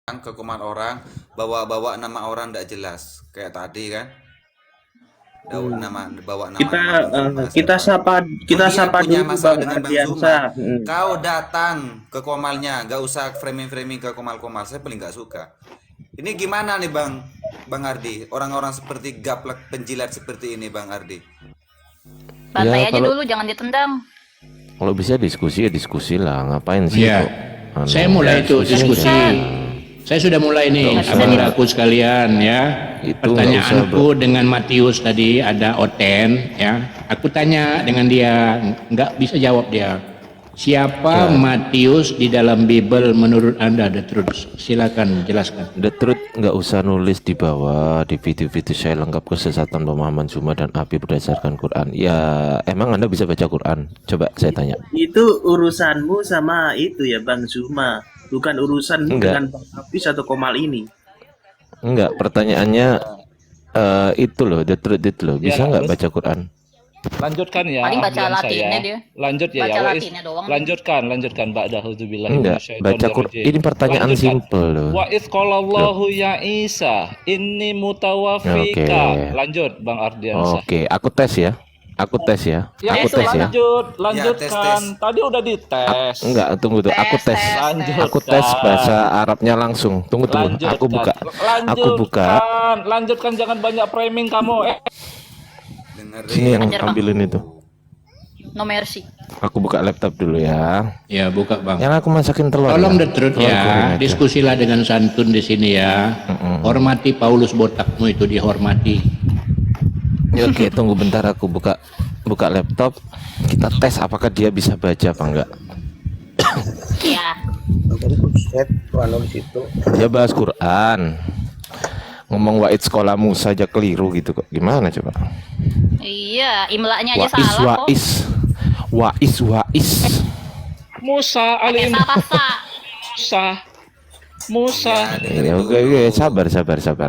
ke komal orang, bawa-bawa nama orang tidak jelas kayak tadi kan. Bawa Kita nama-nama Bang Zuma kita siapa. sapa kita Kemudian sapa punya dulu masalah Bang dengan Bang Ardiansa. Zuma, kau datang ke komalnya, gak usah framing-framing ke komal-komal. Saya paling gak suka. Ini gimana nih Bang Ardi? Orang-orang seperti gaplek penjilat seperti ini Bang Ardi. Bantai Ya aja dulu, jangan ditendang. kalau bisa diskusi ya diskusi lah, ngapain sih Iya. kok Saya mulai itu diskusi. Saya sudah mulai nih, Nggak bisa abang-abangku sekalian ya. Itu Pertanyaanku dengan Matius tadi ada Oten ya. Aku tanya dengan dia, nggak bisa jawab dia. Siapa Matius di dalam Bible menurut Anda? Terus silakan jelaskan. The Truth nggak usah nulis di bawah di video-video saya lengkap kesesatan pemahaman Zuma dan api berdasarkan Quran. Ya emang Anda bisa baca Quran? Coba saya tanya. Itu urusanmu sama itu ya Bang Zuma, bukan urusan Enggak. dengan Bang Hafiz atau Komal ini. Enggak, pertanyaannya itu loh, The Truth itu loh. Bisa nggak baca Quran? Lanjutkan ya. Paling baca Ardian Latinnya saya. dia. Lanjut ya. Baca ya. Latinnya doang. Lanjutkan. Ba'da'udzubillahi Enggak, baca Quran. Ini pertanyaan simpel loh. Wa idh qalallahu ya Isa inni mutawaffika. Oke. Lanjut Bang Ardiansa. Oke, aku tes ya. Aku tes ya. Ya Aku itu tes ya. lanjutkan. tes. Tadi udah dites. Enggak, tunggu tuh. Aku tes. Lanjut. Aku tes bahasa Arabnya langsung. Tunggu. Aku buka. Aku buka. Lanjutkan, jangan banyak framing kamu. Dengerin. Sini yang Ajar, Bang. ambilin itu. No mercy. Aku buka laptop dulu ya. Ya buka bang. Yang aku masakin telur. Tolong ya. The Truth Telur goreng ya, aja. diskusilah dengan santun di sini ya. Hormati Paulus botakmu itu dihormati. Ya, oke, tunggu bentar aku buka laptop. Kita tes apakah dia bisa baca apa enggak. Iya. Dia bahas Quran. Ngomong wa'id sekolahmu saja keliru gitu kok. Gimana coba? Iya, imlanya aja salah kok. Wa'is. Musa Pakai alim Musa. Ya, oke, sabar.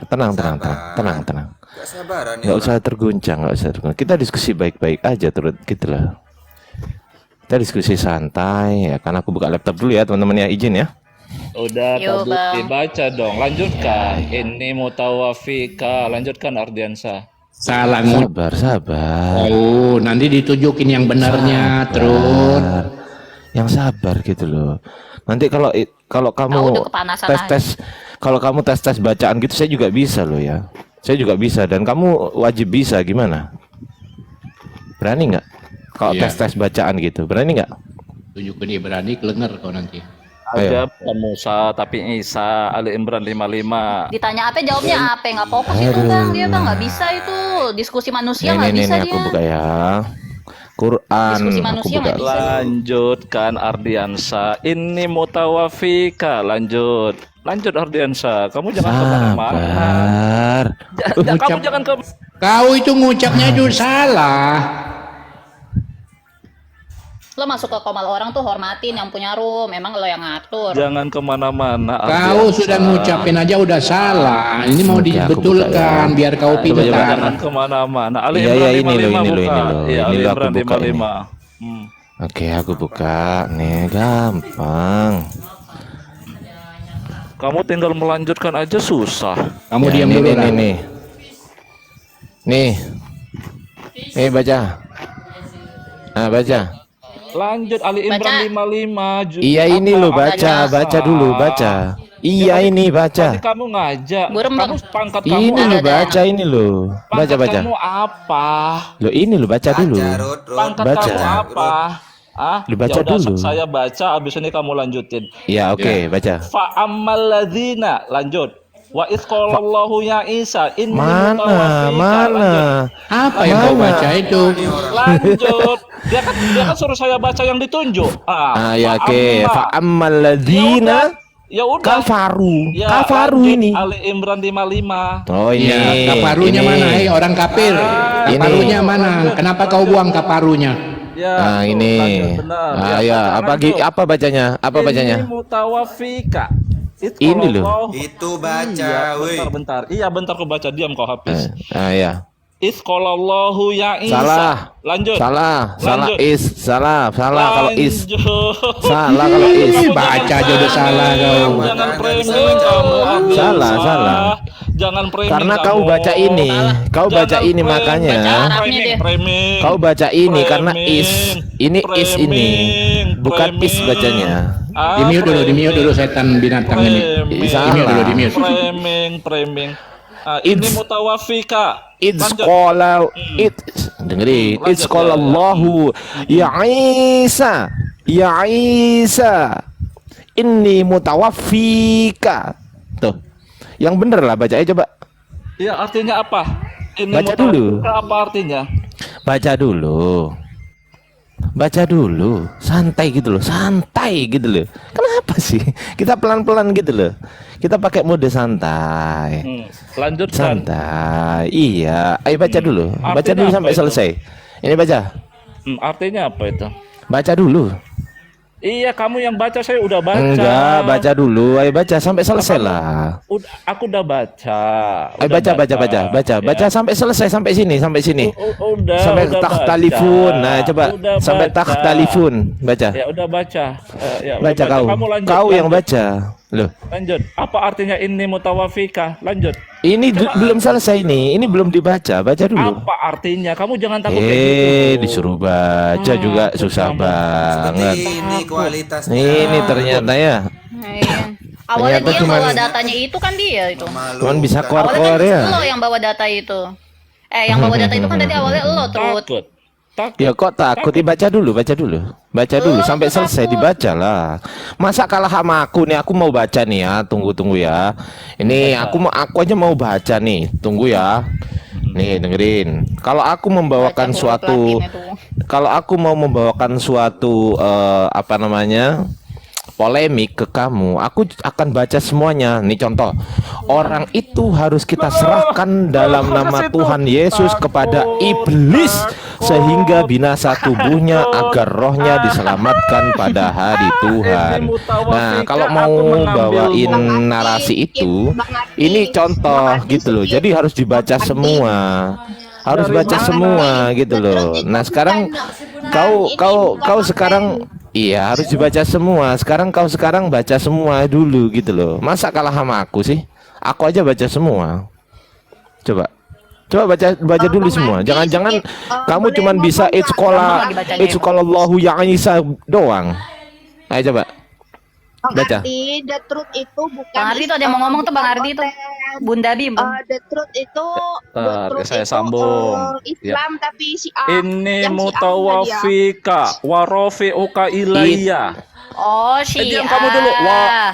Tenang. Gak sabaran nih Nggak orang. usah terguncang. Kita diskusi baik-baik aja terus gitu lah. Kita diskusi santai ya. Karena aku buka laptop dulu ya teman-teman ya, izin ya. Udah Yo, tadi Bang. dibaca dong. Lanjutkan. Ini mutawafika. Lanjutkan Ardiansa. Salah ngucap. Sabar. Oh, nanti ditunjukin yang benarnya terus. Yang sabar gitu loh. Nanti kalau kamu Tahu udah kepanasan tes kalau kamu tes bacaan gitu saya juga bisa loh ya. Saya juga bisa dan kamu wajib bisa gimana? Berani nggak? Kalau Iya. tes bacaan gitu, berani nggak? Tunjukin dia berani kelenger kau nanti. Ada bukan Musa tapi Isa. Ali Imran 55. Ditanya apa, jawabnya apa? Nggak fokus itu Bang, dia Bang nggak bisa itu. Diskusi manusia nggak bisa Nih, dia. aku buka ya. Quran, Diskusi aku manusia buka. nggak bisa. Lanjutkan Ardiansa. Ini mutawafika. Lanjut Ardiansa. Kamu jangan kemana-mana. Sabar. Kamu jangan ke. Kau itu ngucapnya itu salah. Lo masuk ke komal orang tuh hormatin yang punya room. Memang lo yang ngatur. Jangan kemana-mana. Kau Ardiansa. sudah ngucapin aja udah salah. Ini mau Oke, aku dibetulkan buka ya. biar kau Coba, pintar. Jangan kemana-mana. Ali Iya, Imran ini loh, 55 ini loh, buka. ini loh. Iya, Ini Ali loh, aku Imran buka 55. Hmm. Oke, aku buka. Nih, gampang. Kamu tinggal melanjutkan aja susah. Kamu Ya, diam nih, dulu nih, lah. nih. Nih, baca. Nah, baca. Lanjut Ali Imran Baca. 55. Iya ini loh, baca dulu, baca. Iya ini baca. Tadi kamu ngajak. Burem, Kamu Bang. pangkat kamu Ini loh ada. baca ini loh. pangkat Baca. kamu apa? Loh ini loh baca dulu. Rut. Pangkat Baca. kamu apa? Ah, Lu baca ya udah, dulu. saya baca abis ini kamu lanjutin. Ya oke, baca. Fa ammaladzina, lanjut. Wa idh qalallahu ya Isa inni Mana? mutawaffika. Lanjut. Apa yang kau baca itu? Lanjut. Dia kan suruh saya baca yang ditunjuk. Ah ya fa oke. amma. Fa ammaladzina Ya udah. kafaru. Ya, Kafaru lanjut. ini. Ali Imran 55. Oh ini. Ya, kaparunya ini. mana? Hei orang kafir. Ini. Kaparunya mana? Kenapa kau buang kaparunya? Ya, Nah tuh, ini. lanjut, benar. Ah ya, lanjut. apa bacanya? Apa bacanya? Ini mutawafika. Ini loh. Itu baca, Iya, woi. bentar. Iya, bentar aku baca, diam kau habis. Ah ya. Isqalallahu ya Isa. Salah. Lanjut. Salah Lanjut. salah kalau is. Lanjut. Salah kalau is. Baca aja udah salah kau. Jangan Makanya framing bisa baca. kamu. Abdul. Salah. Jangan framing Karena kamu. kau baca ini, kau baca Jangan ini framing. makanya. Framing. Kau baca ini karena is. Ini is ini. Framing. Bukan is bacanya. Di mute dulu setan binatang ini. Salah. Di mute dulu, di mute. Framing. Ini It's- mutawafika. It's Lanjut. qala it dengerin. It's qala Allahu ya Isa. Ya Isa. Inni mutawaffika. Tuh. Yang bener lah baca aja coba. Ya, artinya apa? Ini Baca dulu. mutawafika apa artinya? Baca dulu. Baca dulu. Santai gitu loh. Santai gitu loh. Kenapa sih? Kita pelan-pelan gitu loh. Kita pakai mode santai. Lanjutkan. Santai. Iya. Ayo baca dulu. Baca Artinya dulu apa sampai itu? selesai. Ini baca. Artinya apa itu? Baca dulu. Iya, kamu yang baca, saya udah baca. Enggak, baca dulu. Ayo baca sampai selesai lah. Aku udah baca. Ayo baca sampai selesai sampai sini. Udah. Sampai udah takhtalifun. baca. Nah, coba Udah sampai baca. takhtalifun. Baca. Ya udah baca. Ya, udah Baca kau. Kamu lanjut. Kau yang lanjut. baca. Loh. Lanjut. Apa artinya ini mutawafika? Lanjut. Ini belum selesai nih. Ini belum dibaca. Baca dulu. Apa artinya? Kamu jangan takut kayak gitu. Disuruh baca juga susah banget. Seperti ini kualitasnya. Ini ternyata ya. Iya. Awalnya Ternyata dia cuman- bawa datanya itu kan dia itu. Cuman bisa Memalukan. keluar-keluar Awalnya ya. kan lo yang bawa data itu. Yang bawa data itu kan tadi awalnya lo terus. Takut. Ya kok takut? Dibaca dulu, baca dulu sampai selesai dibaca lah. Masa kalah sama aku nih? Aku mau baca nih ya. Tunggu ya. Ini aku aja mau baca nih. Tunggu ya. Nih dengerin. Kalau aku membawakan Baca suatu, huruf Latin itu. kalau aku mau membawakan suatu apa namanya? Polemik ke kamu, aku akan baca semuanya. Nih contoh, orang itu harus kita serahkan dalam nama Tuhan Yesus kepada iblis sehingga binasa tubuhnya agar rohnya diselamatkan pada hari Tuhan. Nah, kalau mau bawain narasi itu, ini contoh gitu loh. Jadi harus dibaca semua. Harus baca semua gitu loh. Nah, sekarang kau sekarang iya harus dibaca semua. Sekarang baca semua dulu gitu loh. Masa kalah sama aku sih? Aku aja baca semua. Coba baca dulu semua. Jangan-jangan kamu cuman bisa Allahu ya Isa doang. Ayo coba. Baca. Ardi, the truth itu bukan. Bang Ardi tuh ada yang mau ngomong tuh Bang Ardi tuh. Bunda Bim. The truth itu, the truth saya itu, sambung. Islam tapi si Ini yang si mutawafika wa rafi'uka ilayya. Oh, Syiah. Diam kamu dulu.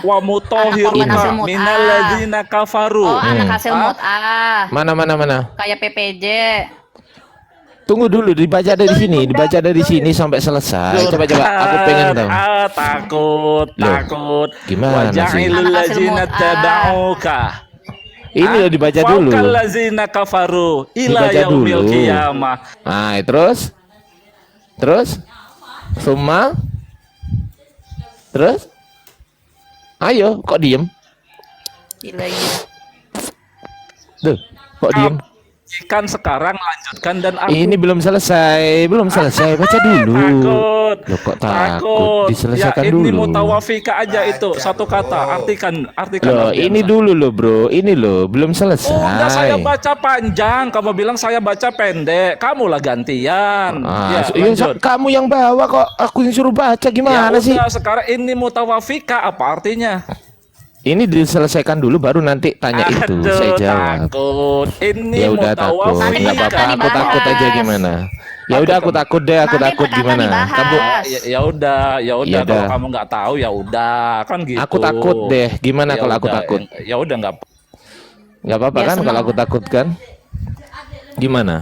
Wa mutahhiruka hasil mut'ah. minal ladzina kafaru. Oh, anak hasil mut'ah. Mana? Kayak PPJ. Tunggu dulu, dibaca dari sini sampai selesai. Coba aku pengen tahu. Takut. Gimana sih? Waja'ilul Anak hasil ladzina mut'ah. taba'uka. Ini loh dibaca dulu. Fawqal ladzina kafaru ila Dibaca yaumil dulu. qiyamah. Nah, terus, terus, ayo, kok diem? Gila. Tuh, kok diem? Kan sekarang lanjutkan dan aku Ini belum selesai, baca dulu. takut. Loh, kok takut? Diselesaikan ya, ini dulu. mutawafika aja itu satu kata. Artikan. Loh, artian, ini Sa. dulu loh, bro. Ini loh, belum selesai. Udah saya baca panjang, kamu bilang saya baca pendek. Kamulah gantian. Lanjut. Kamu yang bawa kok, aku yang suruh baca gimana sih? Udah, sekarang ini mutawafika apa artinya? Ini diselesaikan dulu baru nanti tanya itu. Aduh, Saya jawab. takut. Ini Ya udah takut, Nanti nggak kita apa-apa. Aku dibahas. takut aja gimana? Ya udah aku takut deh, aku Nanti takut kita gimana? dibahas. Kamu, Ya udah. Ya Kalau udah. kamu nggak tahu ya udah kan gitu. aku takut deh. Gimana Ya kalau aku udah, takut? Ya udah nggak. Nggak apa-apa Biar kan seneng. kalau aku takut kan? Gimana?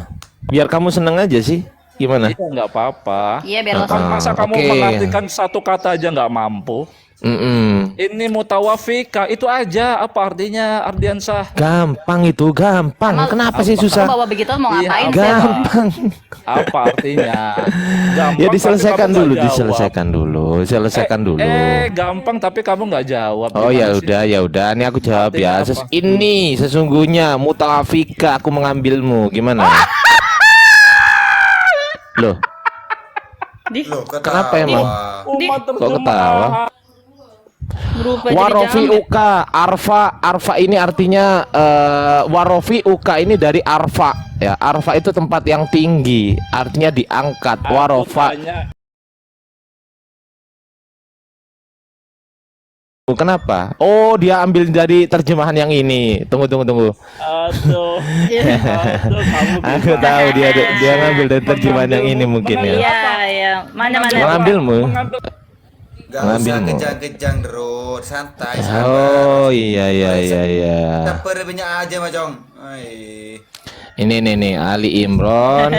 Biar kamu seneng aja sih. Gimana? Iya nggak apa-apa. Iya biar lo Ah, Masa kamu oke. mengartikan satu kata aja nggak mampu? Mm-mm. Ini mutawafika itu aja apa artinya Ardiansah? Gampang itu, gampang. Kenapa sih Kamu susah? bawa begitu mau Iya, ngapain sih? Gampang. Apa artinya? Gampang, Ya tapi diselesaikan kamu dulu, nggak jawab. diselesaikan dulu. Gampang tapi kamu nggak jawab. Oh ya Gimana sih? udah, ya udah. Ini aku jawab Artinya ya. apa? Ini sesungguhnya mutawafika, aku mengambilmu. Gimana? Loh, Loh, kenapa emang? Umat Kok terjemahan. ketawa? Berubah jadi Warofi jamet. uka, arfa ini artinya warofi uka ini dari arfa ya. Arfa itu tempat yang tinggi, artinya diangkat. Aku Warofa. tanya, Kenapa? Oh, dia ambil dari terjemahan yang ini. Tunggu. aduh, aduh, kamu Aku gimana? tahu dia ngambil dari terjemahan yang ini mungkin ya. Iya, iya. Mana mana. Mengambilmu. Mengambil- Gak usah Ngambilmu. kejang-kejang Derut, santai sabar. Oh iya. Caper banyak aja macam. Ini nih Ali Imron.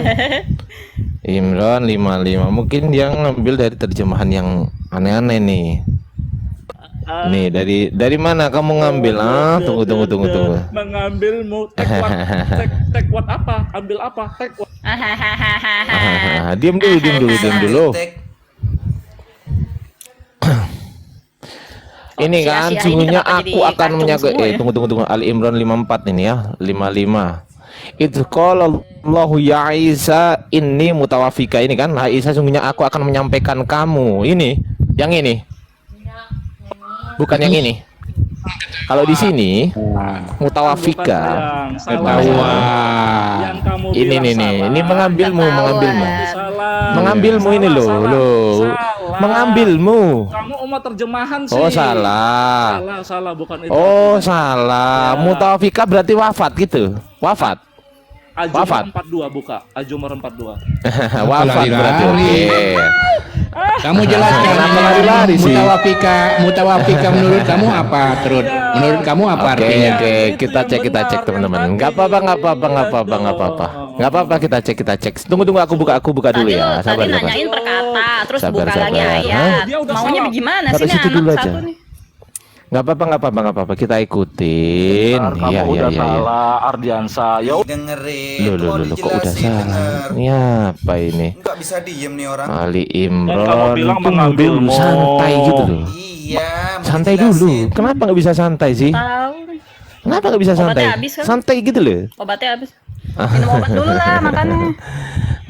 Imron 55. Mungkin dia ngambil dari terjemahan yang aneh-aneh nih. Nih dari mana kamu ngambil? Tunggu. Mengambilmu tek what apa? Ambil apa? Tek what? Diam dulu. Ini kan Sia-sia ini sungguhnya kenapa aku jadi akan kacung menyangkut semua ya? tunggu Ali Imran 54 ini ya 55. Itu kalau Allahu ya Isa ini mutawafika ini kan Isa sungguhnya aku akan menyampaikan kamu ini yang ini bukan yang ini. Kalau di sini mutawafika Bukan yang salah. Ketawa. Yang kamu ini bilang nih salah. ini mengambilmu Salah. mengambilmu ini loh Salah. mengambilmu. Kamu umat terjemahan sih. Oh salah. Salah bukan itu. Oh salah. Ya. Mutawafika berarti wafat gitu. Wafat. Wafat. Ajumar 42 buka. Ajumar 42. Wafat berarti. lari-lari? Oke. Kamu jelaskan Kenapa ini lari-lari sih? mutawafika menurut kamu apa terus? Menurut kamu apa Oke, artinya? oke, kita cek teman-teman. Enggak apa-apa kita cek. Tunggu aku buka dulu Tadi ya. lo tadi Sabar. nanyain per kata, terus Sabar, buka lagi sabar. ayat. Hah? Dia udah Maunya salah. bagaimana Taruh sih nih situ anak dulu aja. satu nih? Enggak apa-apa, kita ikutin. Kamu Iya. udah salah Ardiansa. Ya Dengerin. Loh, Mau kok udah dijelasin, salah? denger. Ini apa ini? Nggak bisa diem nih orang. Ali kamu Imron, bilang tunggu dulu, mengambilmu. santai gitu loh. Iya. mau Santai dijelasin. dulu. Kenapa nggak bisa santai sih? Tahu nih. Kenapa nggak bisa Obatnya santai? habis kan? Santai gitu loh. Obatnya habis. Minum obat dulu lah makanya.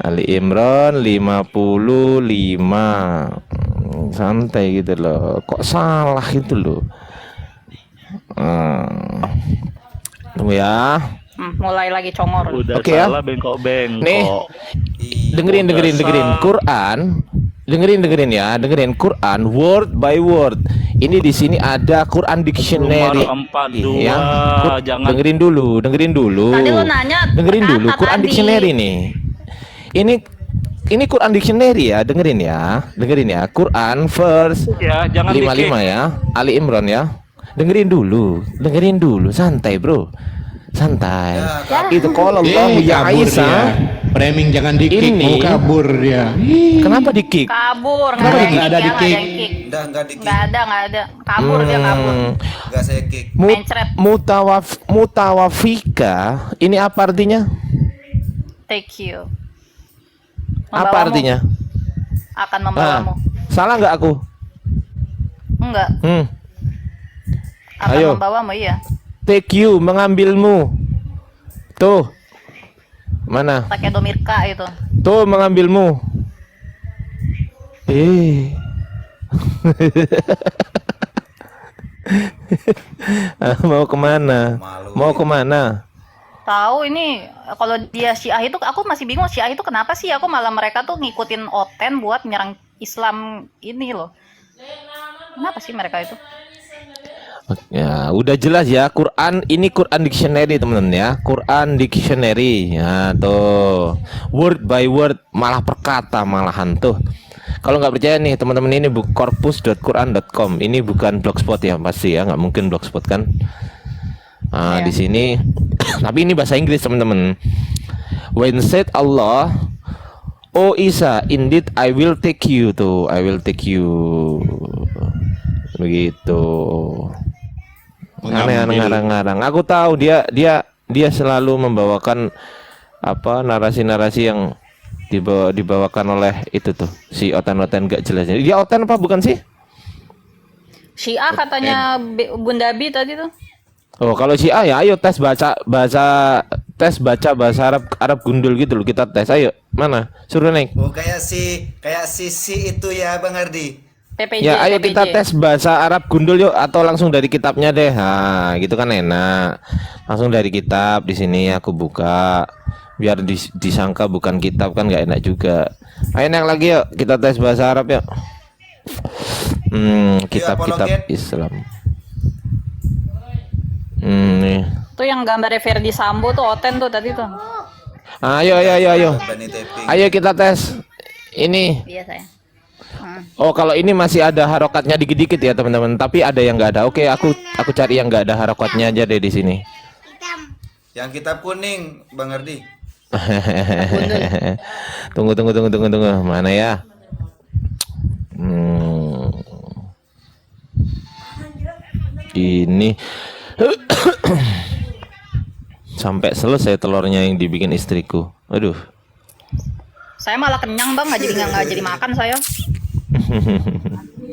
Ali Imron 55. Santai gitu loh. Kok salah gitu loh. Tunggu ya. Mulai lagi congor. udah Oke ya. salah bengkok-bengkok. Nih. Dengerin Quran. Dengerin Quran word by word. Ini di sini ada Quran dictionary. Nomor 42. Ya. Jangan Dengerin dulu. Tadi lo nanya Dengerin per dulu kata Quran tadi. dictionary nih. Ini Quran dictionary ya, dengerin ya. Quran verse ya, jangan 55 ya. Ali Imran ya. Dengerin dulu, santai, Bro. Santai. Ya, Itu kalau Allah ya kabur Isa. dia. Framing jangan di-kick, Ini. mau kabur dia. Kenapa di-kick? Kabur, Kenapa nggak nggak ada ada di yang kick? kick. Nggak di kick. Nggak ada. Kabur dia kabur. Nggak saya kick. Mencret. Mutawafika ini apa artinya? Take you. Apa Membawamu. artinya? Akan membawamu. Salah nggak aku? Enggak. Akan Ayo. membawamu iya. Take you, mengambilmu. Tuh. Mana? Pakai domirka itu. Tuh mengambilmu. Mau kemana? Malu. Mau kemana? Tahu ini kalau dia Syiah itu aku masih bingung Syiah itu kenapa sih aku malah mereka tuh ngikutin Oten buat menyerang Islam ini loh. Kenapa sih mereka itu? Ya, udah jelas ya. Quran ini Quran dictionary teman-teman ya. Quran dictionary. Ya, tuh. Word by word, malah perkata malahan tuh. Kalau nggak percaya nih teman-teman, ini corpus.quran.com. Ini bukan blogspot ya pasti ya, nggak mungkin blogspot kan. Nah, Ya. di sini tapi ini bahasa Inggris teman-teman. When said Allah, "Oh Isa, indeed I will take you to, I will take you." begitu. Mengambil. Aneh ngarang-ngarang. Aku tahu dia selalu membawakan apa narasi-narasi yang dibawakan oleh itu tuh si Oten-Oten gak jelasnya. Dia Oten apa bukan sih? Syiah katanya Bunda Bi tadi tuh. Oh, kalau Syiah ya ayo tes baca bahasa Arab gundul gitu loh, kita tes. Ayo, mana? Suruh naik. Oh, kayak si itu ya Bang Ardi. PPJ. Ya, ayo kita PPJ. tes bahasa Arab gundul yuk, atau langsung dari kitabnya deh. Nah, gitu kan enak. Langsung dari kitab di sini aku buka. Biar disangka bukan kitab kan nggak enak juga. Ayo naik lagi yuk, kita tes bahasa Arab yuk. Kitab-kitab apologet. Islam. Nih. Tuh yang gambarnya Ferdi Sambo tuh Oten tuh tadi tuh. Ayo. Bani Tapping. Ayo kita tes. Ini. Iya saya. Oh, kalau ini masih ada harokatnya dikit-dikit ya teman-teman. Tapi ada yang nggak ada. Oke, aku cari yang nggak ada harokatnya aja deh di sini. Yang kitab kuning Bang Ardi. Tunggu. Mana ya? Ini sampai selesai telurnya yang dibikin istriku. Aduh. Saya malah kenyang bang, nggak jadi makan saya.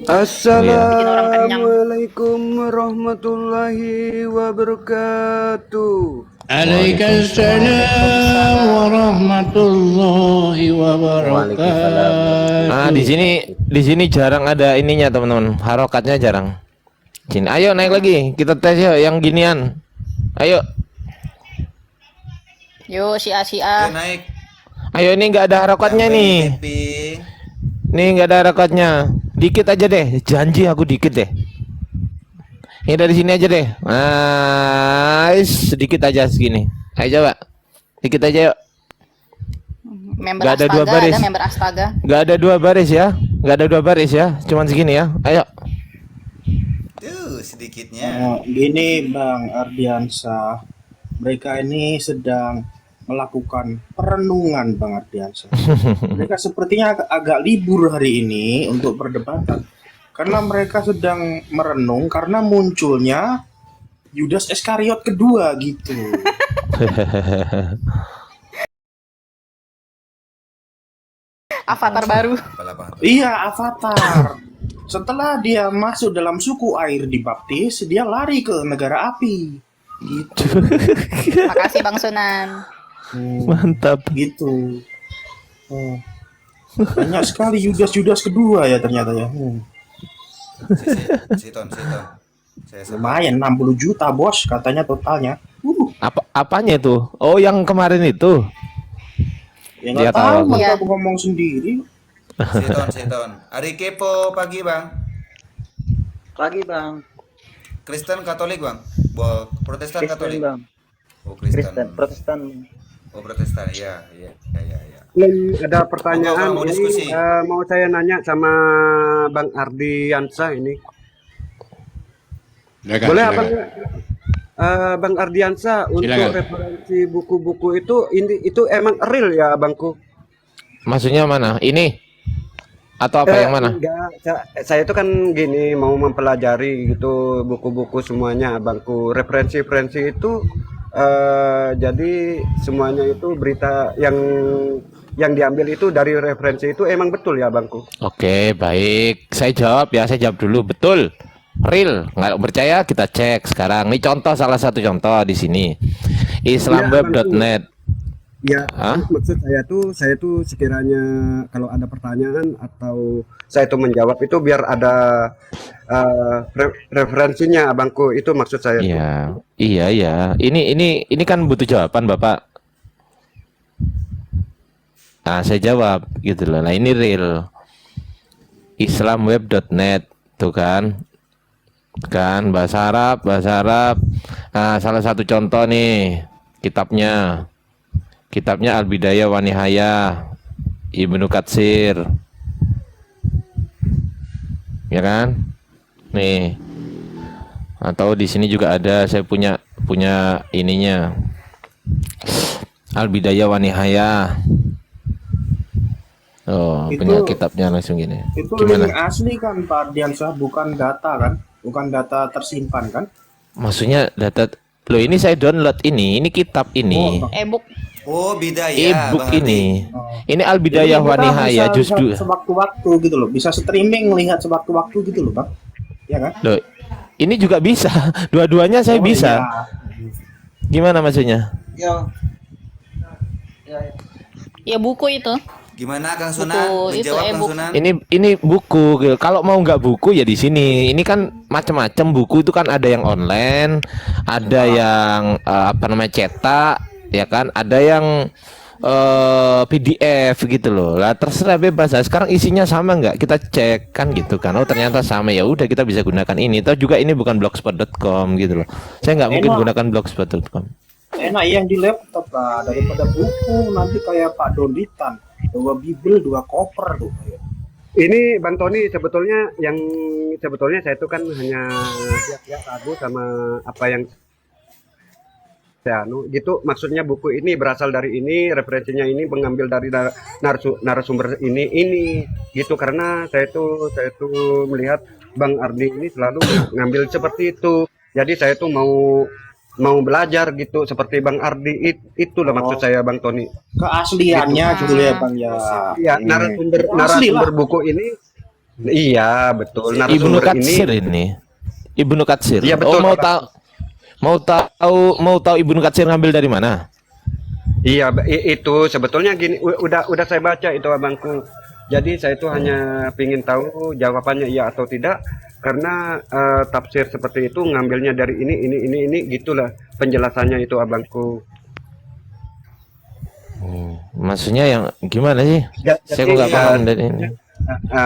Assalamualaikum warahmatullahi wabarakatuh. Waalaikumsalam warahmatullahi wabarakatuh. Ah, di sini jarang ada ininya teman-teman. Harokatnya jarang. Sini, ayo naik lagi. Kita tes yuk yang ginian. Ayo. Yuk Ayo Syiah. naik. Ayo ini nggak ada harokatnya Bani nih. Tapping. Nih nggak ada harokatnya. Dikit aja deh. Janji aku dikit deh. Ini dari sini aja deh. Sedikit aja segini. Ayo coba. Dikit aja yuk. Member Nggak ada Astaga, dua baris. ada member Astaga. Nggak ada dua baris ya. Nggak ada dua baris ya. Cuman segini ya. Ayo. Tuh sedikitnya. Gini Bang Ardiansa, mereka ini sedang melakukan perenungan Bang Ardiansa. Mereka sepertinya agak libur hari ini untuk perdebatan. Karena mereka sedang merenung karena munculnya Yudas Iskariot kedua gitu. Avatar baru. Apalah, Bang. Iya, Avatar. Setelah dia masuk dalam suku air dibaptis, dia lari ke negara api. Gitu. Makasih Bang Sunan. Mantap. Gitu. Banyak sekali Yudas kedua ya ternyata ya. Siton. Saya sama. Lumayan 60 juta bos katanya totalnya. Apanya itu? Oh, yang kemarin itu. Ya Dia nggak tahu, tahu. masa Iya. aku ngomong sendiri. Siton. Ari kepo pagi Bang. Pagi bang, Kristen Katolik Bang. Protestan Katolik. Kristen bang, Oh Kristen. Protestan. Oh Protestan. Ya. Ada pertanyaan Mau ini diskusi. mau saya nanya sama Bang Ardiansa ini. Silakan, Boleh silakan. apa enggak? Bang Ardiansa untuk Silakan. referensi buku-buku itu emang real ya Bangku? Maksudnya mana? Ini? Atau apa yang mana? Enggak, saya itu kan gini mau mempelajari gitu buku-buku semuanya Bangku. Referensi itu jadi semuanya itu berita yang diambil itu dari referensi itu emang betul ya Bangku? Oke, baik. Saya jawab dulu. Betul. Real. Nggak percaya kita cek sekarang. Ini contoh, salah satu contoh di sini. Islamweb.net. Ya, Hah? maksud saya tuh sekiranya kalau ada pertanyaan atau saya tuh menjawab itu biar ada referensinya Abangku, itu maksud saya tuh. Iya. Ini kan butuh jawaban, Bapak. Nah, saya jawab gitu loh. Nah, ini real. Islamweb.net tuh kan. Kan bahasa Arab. Nah, salah satu contoh nih kitabnya Al-Bidayah wa Nihayah Ibnu Katsir, ya kan? Nih, atau di sini juga ada, saya punya ininya, Al-Bidayah wa Nihayah. Oh, Itu- punya kitabnya langsung gini. Itu Gimana? link asli kan Pak Ardiansyah, bukan data kan? Bukan data tersimpan kan? Maksudnya data lo ini saya download ini kitab ini. E-book. Oh, bidayah, E-book Bang Ardi. ini. Oh. Ini Al Bidayah wa Jadi kita Nihayah bisa juz 2. lihat sewaktu-waktu gitu loh, bisa streaming lihat sewaktu-waktu gitu loh Bang, ya kan? Loh, ini juga bisa. Dua-duanya saya Oh, bisa. iya. Gimana maksudnya? Ya. Ya buku itu. Gimana Kang Sunan? Buku itu, Menjawab Kang e-book. Sunan? Ini buku. Kalau mau nggak buku ya di sini. Ini kan macam-macam buku itu kan ada yang online, ada yang apa namanya cetak, ya kan? Ada yang PDF gitu loh. Lah terserah bebas. Nah, sekarang isinya sama nggak? Kita cek kan gitu kan. Oh ternyata sama, ya udah kita bisa gunakan ini. Atau juga ini bukan blogspot.com gitu loh. Saya nggak mungkin Enak. gunakan blogspot.com. Enak yang di laptop lah daripada buku, nanti kayak Pak Donitan, 2 bibel 2 koper tuh. Ini Bang Tony, sebetulnya saya itu kan hanya siap-siap ragu sama apa yang saya gitu. Maksudnya buku ini berasal dari ini, referensinya ini, mengambil dari narasumber ini gitu. Karena saya tuh melihat Bang Ardi ini selalu ngambil seperti itu. Jadi saya tuh mau belajar gitu seperti Bang Ardi, itulah maksud saya Bang Tony. Keasliannya gitu ya Bang ya. Ya, Ini. narasumber buku ini, iya betul. Ibnu Narasumber Katsir ini. Ibnu Katsir. Iya, betul, Oh mau Pak. tahu Ibnu Katsir ngambil dari mana? Iya, itu sebetulnya gini, udah saya baca itu abangku. Jadi saya itu hanya ingin tahu jawabannya iya atau tidak, karena tafsir seperti itu ngambilnya dari ini gitulah penjelasannya itu abangku. Maksudnya yang gimana sih? Saya kok nggak Jadi, paham dari ini.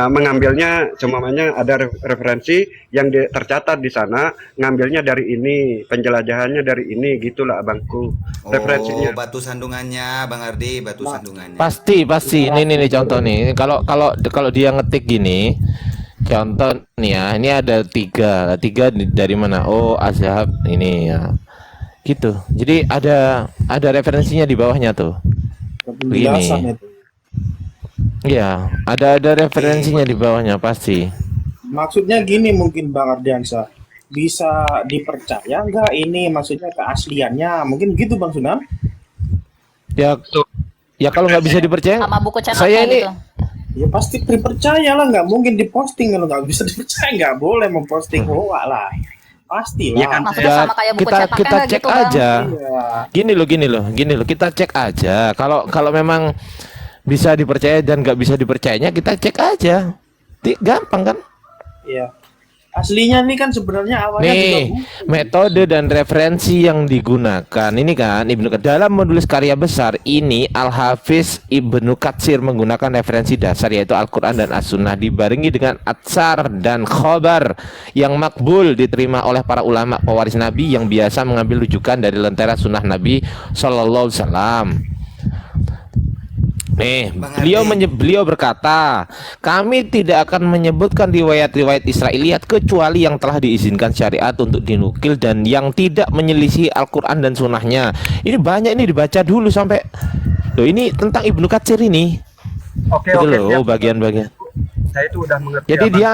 mengambilnya semuanya ada referensi yang tercatat di sana, ngambilnya dari ini, penjelajahannya dari ini gitulah abangku. Referensinya. Oh, batu sandungannya Bang Ardi, batu sandungannya. Pasti. Ini nih contoh nih. Kalau dia ngetik gini, contoh nih ya, ini ada tiga dari mana? Oh, Azhab ini ya. Gitu. Jadi ada referensinya di bawahnya tuh. Penjelasan itu. Iya, ada referensinya di bawahnya pasti. Maksudnya gini mungkin Bang Ardiansyah, bisa dipercaya nggak ini maksudnya keasliannya? Mungkin gitu Bang Sunan? Ya kalau nggak bisa dipercaya, Sama buku cetaknya saya ini gitu. Ya pasti dipercaya lah, nggak mungkin diposting. Kalau nggak bisa dipercaya nggak boleh memposting hoax lah. Pasti Iya lah. kan? Maksudnya sama kayak buku cetaknya kita nggak cek gitu, Bang? aja. Iya. Gini loh, kita cek aja. Kalau memang bisa dipercaya dan nggak bisa dipercayanya, kita cek aja. Gampang kan? Iya. Aslinya nih kan sebenarnya awalnya juga Nih, metode dan referensi yang digunakan ini kan dalam menulis karya besar ini Al-Hafiz Ibnu Katsir menggunakan referensi dasar yaitu Al-Quran dan As-Sunnah dibarengi dengan atsar dan khobar yang makbul diterima oleh para ulama pewaris Nabi yang biasa mengambil rujukan dari lentera sunnah Nabi Sallallahu Alaihi Wasallam. Nih, Bang beliau berkata, kami tidak akan menyebutkan riwayat-riwayat Israiliyat kecuali yang telah diizinkan syariat untuk dinukil dan yang tidak menyelisih Al-Quran dan sunnahnya. Ini banyak, ini dibaca dulu sampai, loh ini tentang Ibnu Katsir ini. Oke, Gitu loh, siap. bagian-bagian. Saya itu udah mengerti. Jadi Abang. dia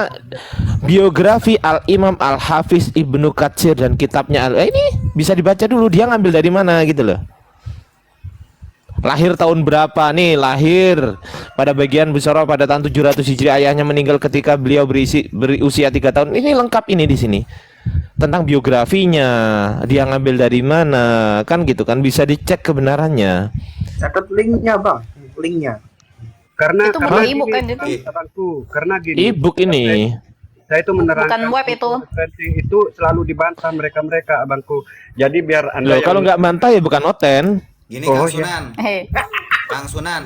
biografi Al-Imam Al-Hafiz Ibnu Katsir dan kitabnya ini bisa dibaca dulu dia ngambil dari mana gitu loh. Lahir tahun berapa nih? Lahir pada bagian Busara pada tahun 700 Hijriah. Ayahnya meninggal ketika beliau berusia 3 tahun. Ini lengkap ini di sini. Tentang biografinya, dia ngambil dari mana, kan gitu kan bisa dicek kebenarannya. catat linknya Bang, linknya. Karena Itu karena bukan e-book kan itu? abangku, karena gini. E-book ini. Saya itu menerangkan Bukan web itu. referensi itu selalu dibantah mereka abangku. Jadi biar Loh, Anda kalau nggak bantah ya bukan oten. Gini Oh, Kang iya. Sunan. Hei, Kang Sunan,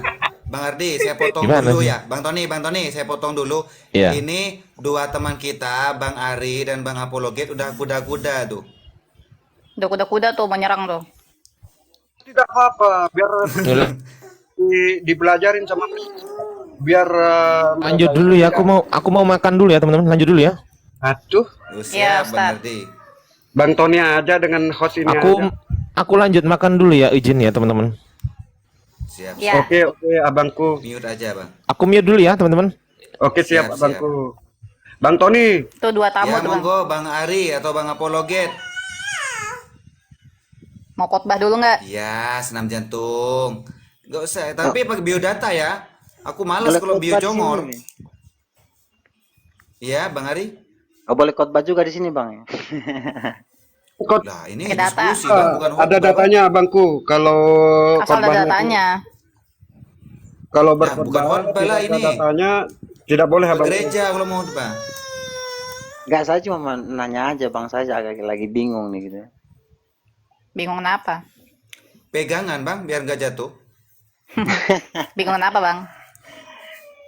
Bang Ardi, saya potong Gimana dulu sih? ya. Bang Tony, saya potong dulu. Iya. Ini dua teman kita, Bang Ari dan Bang Apologet udah kuda-kuda tuh. udah kuda-kuda tuh menyerang tuh. tidak apa-apa, biar dipelajarin sama biar Lanjut dulu ya, aku mau makan dulu ya teman-teman. Lanjut dulu ya. Aduh, Oh, Iya, siap, Bang Ustaz. Ardi. Bang Tony aja dengan host ini aja. Aku lanjut makan dulu ya, izin ya teman-teman. Siap. Ya. Oke, abangku. Mute aja, Bang. Aku mute dulu ya, teman-teman. Oke, siap, Siap, abangku. Bang Tony, Tuh 2 tamu Ya, tuh, Bang. monggo Bang Ari atau Bang Apologet. Mau khotbah dulu nggak? Ya, senam jantung. Nggak usah, tapi pakai biodata ya. Aku malas kalau bio congor. Iya, Bang Ari. Oh, boleh khotbah juga di sini, Bang. Lah, ini Pakai data. diskusi, Bang, bukan ada khotbah, Bang. datanya abangku. Kalau Asal ada khotbahnya datanya. kalau bukan berkhotbah khotbah lah tidak ada ini. datanya tidak boleh Ke abang. gereja kalau mau khotbah. Enggak, saya cuma nanya aja, Bang. Saya agak lagi bingung nih gitu. Bingung kenapa? Pegangan, Bang, biar nggak jatuh. Bingung kenapa, Bang?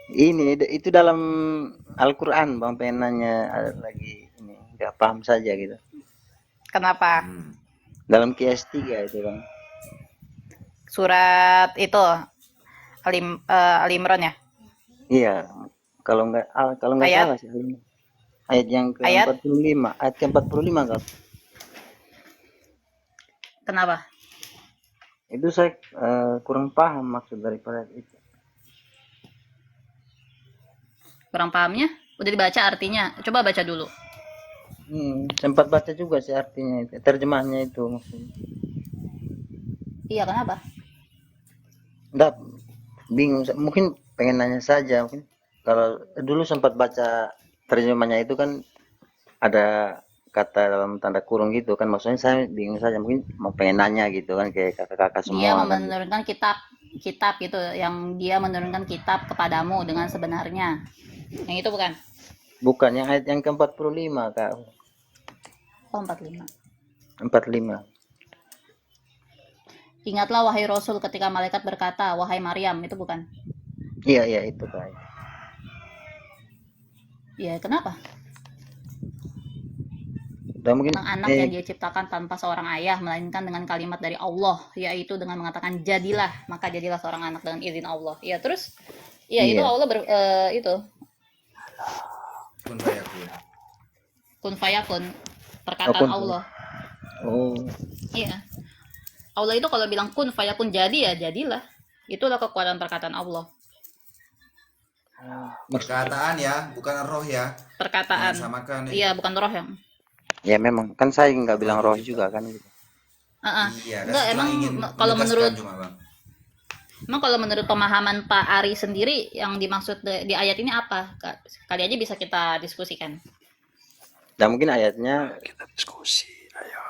Ini itu dalam Al-Qur'an, Bang, pengen nanya lagi ini. Enggak paham saja gitu. Kenapa? Dalam QS3 itu, Bang. Surat itu Al-Imran ya? Iya, kalau nggak Ayat? salah sih. Ayat yang Ayat? ke-45, ayat ke-45 kan. Kenapa? Itu saya kurang paham maksud daripada itu. Kurang pahamnya? Udah dibaca artinya. Coba baca dulu. Sempat baca juga sih artinya itu, terjemahnya itu maksudnya. Iya, kenapa? Enggak, bingung, mungkin pengen nanya saja, mungkin kalau dulu sempat baca terjemahnya itu kan ada kata dalam tanda kurung gitu kan, maksudnya saya bingung saja, mungkin mau pengen nanya gitu kan kayak kakak-kakak semua Dia kan. menurunkan kitab gitu, yang dia menurunkan kitab kepadamu dengan sebenarnya. Yang itu bukan? Bukan, yang ayat yang ke-45 Kak. Oh, 45. 45. Ingatlah wahai Rasul ketika malaikat berkata, wahai Maryam, itu bukan? Iya itu Kak. Iya, kenapa? Dan mungkin Tentang anak yang dia ciptakan tanpa seorang ayah, melainkan dengan kalimat dari Allah, yaitu dengan mengatakan jadilah, maka jadilah seorang anak dengan izin Allah. Iya, terus? Iya, itu Iya. Allah itu Kun fayakun. kun fayakun, perkataan kun. Allah. Oh, Iya. Allah itu kalau bilang kun fayakun jadi ya jadilah. Itulah kekuatan perkataan Allah. Perkataan ya, bukan roh ya. Perkataan. Jangan samakan ya. Iya, bukan roh yang. ya memang kan saya nggak bilang roh juga kan gitu. Iya, Enggak, cuma emang ingin kalau menegaskan menurut cuma, Bang. emang kalau menurut pemahaman Pak Ari sendiri yang dimaksud di ayat ini apa? Kali aja bisa kita diskusikan. Dan mungkin ayatnya kita diskusi.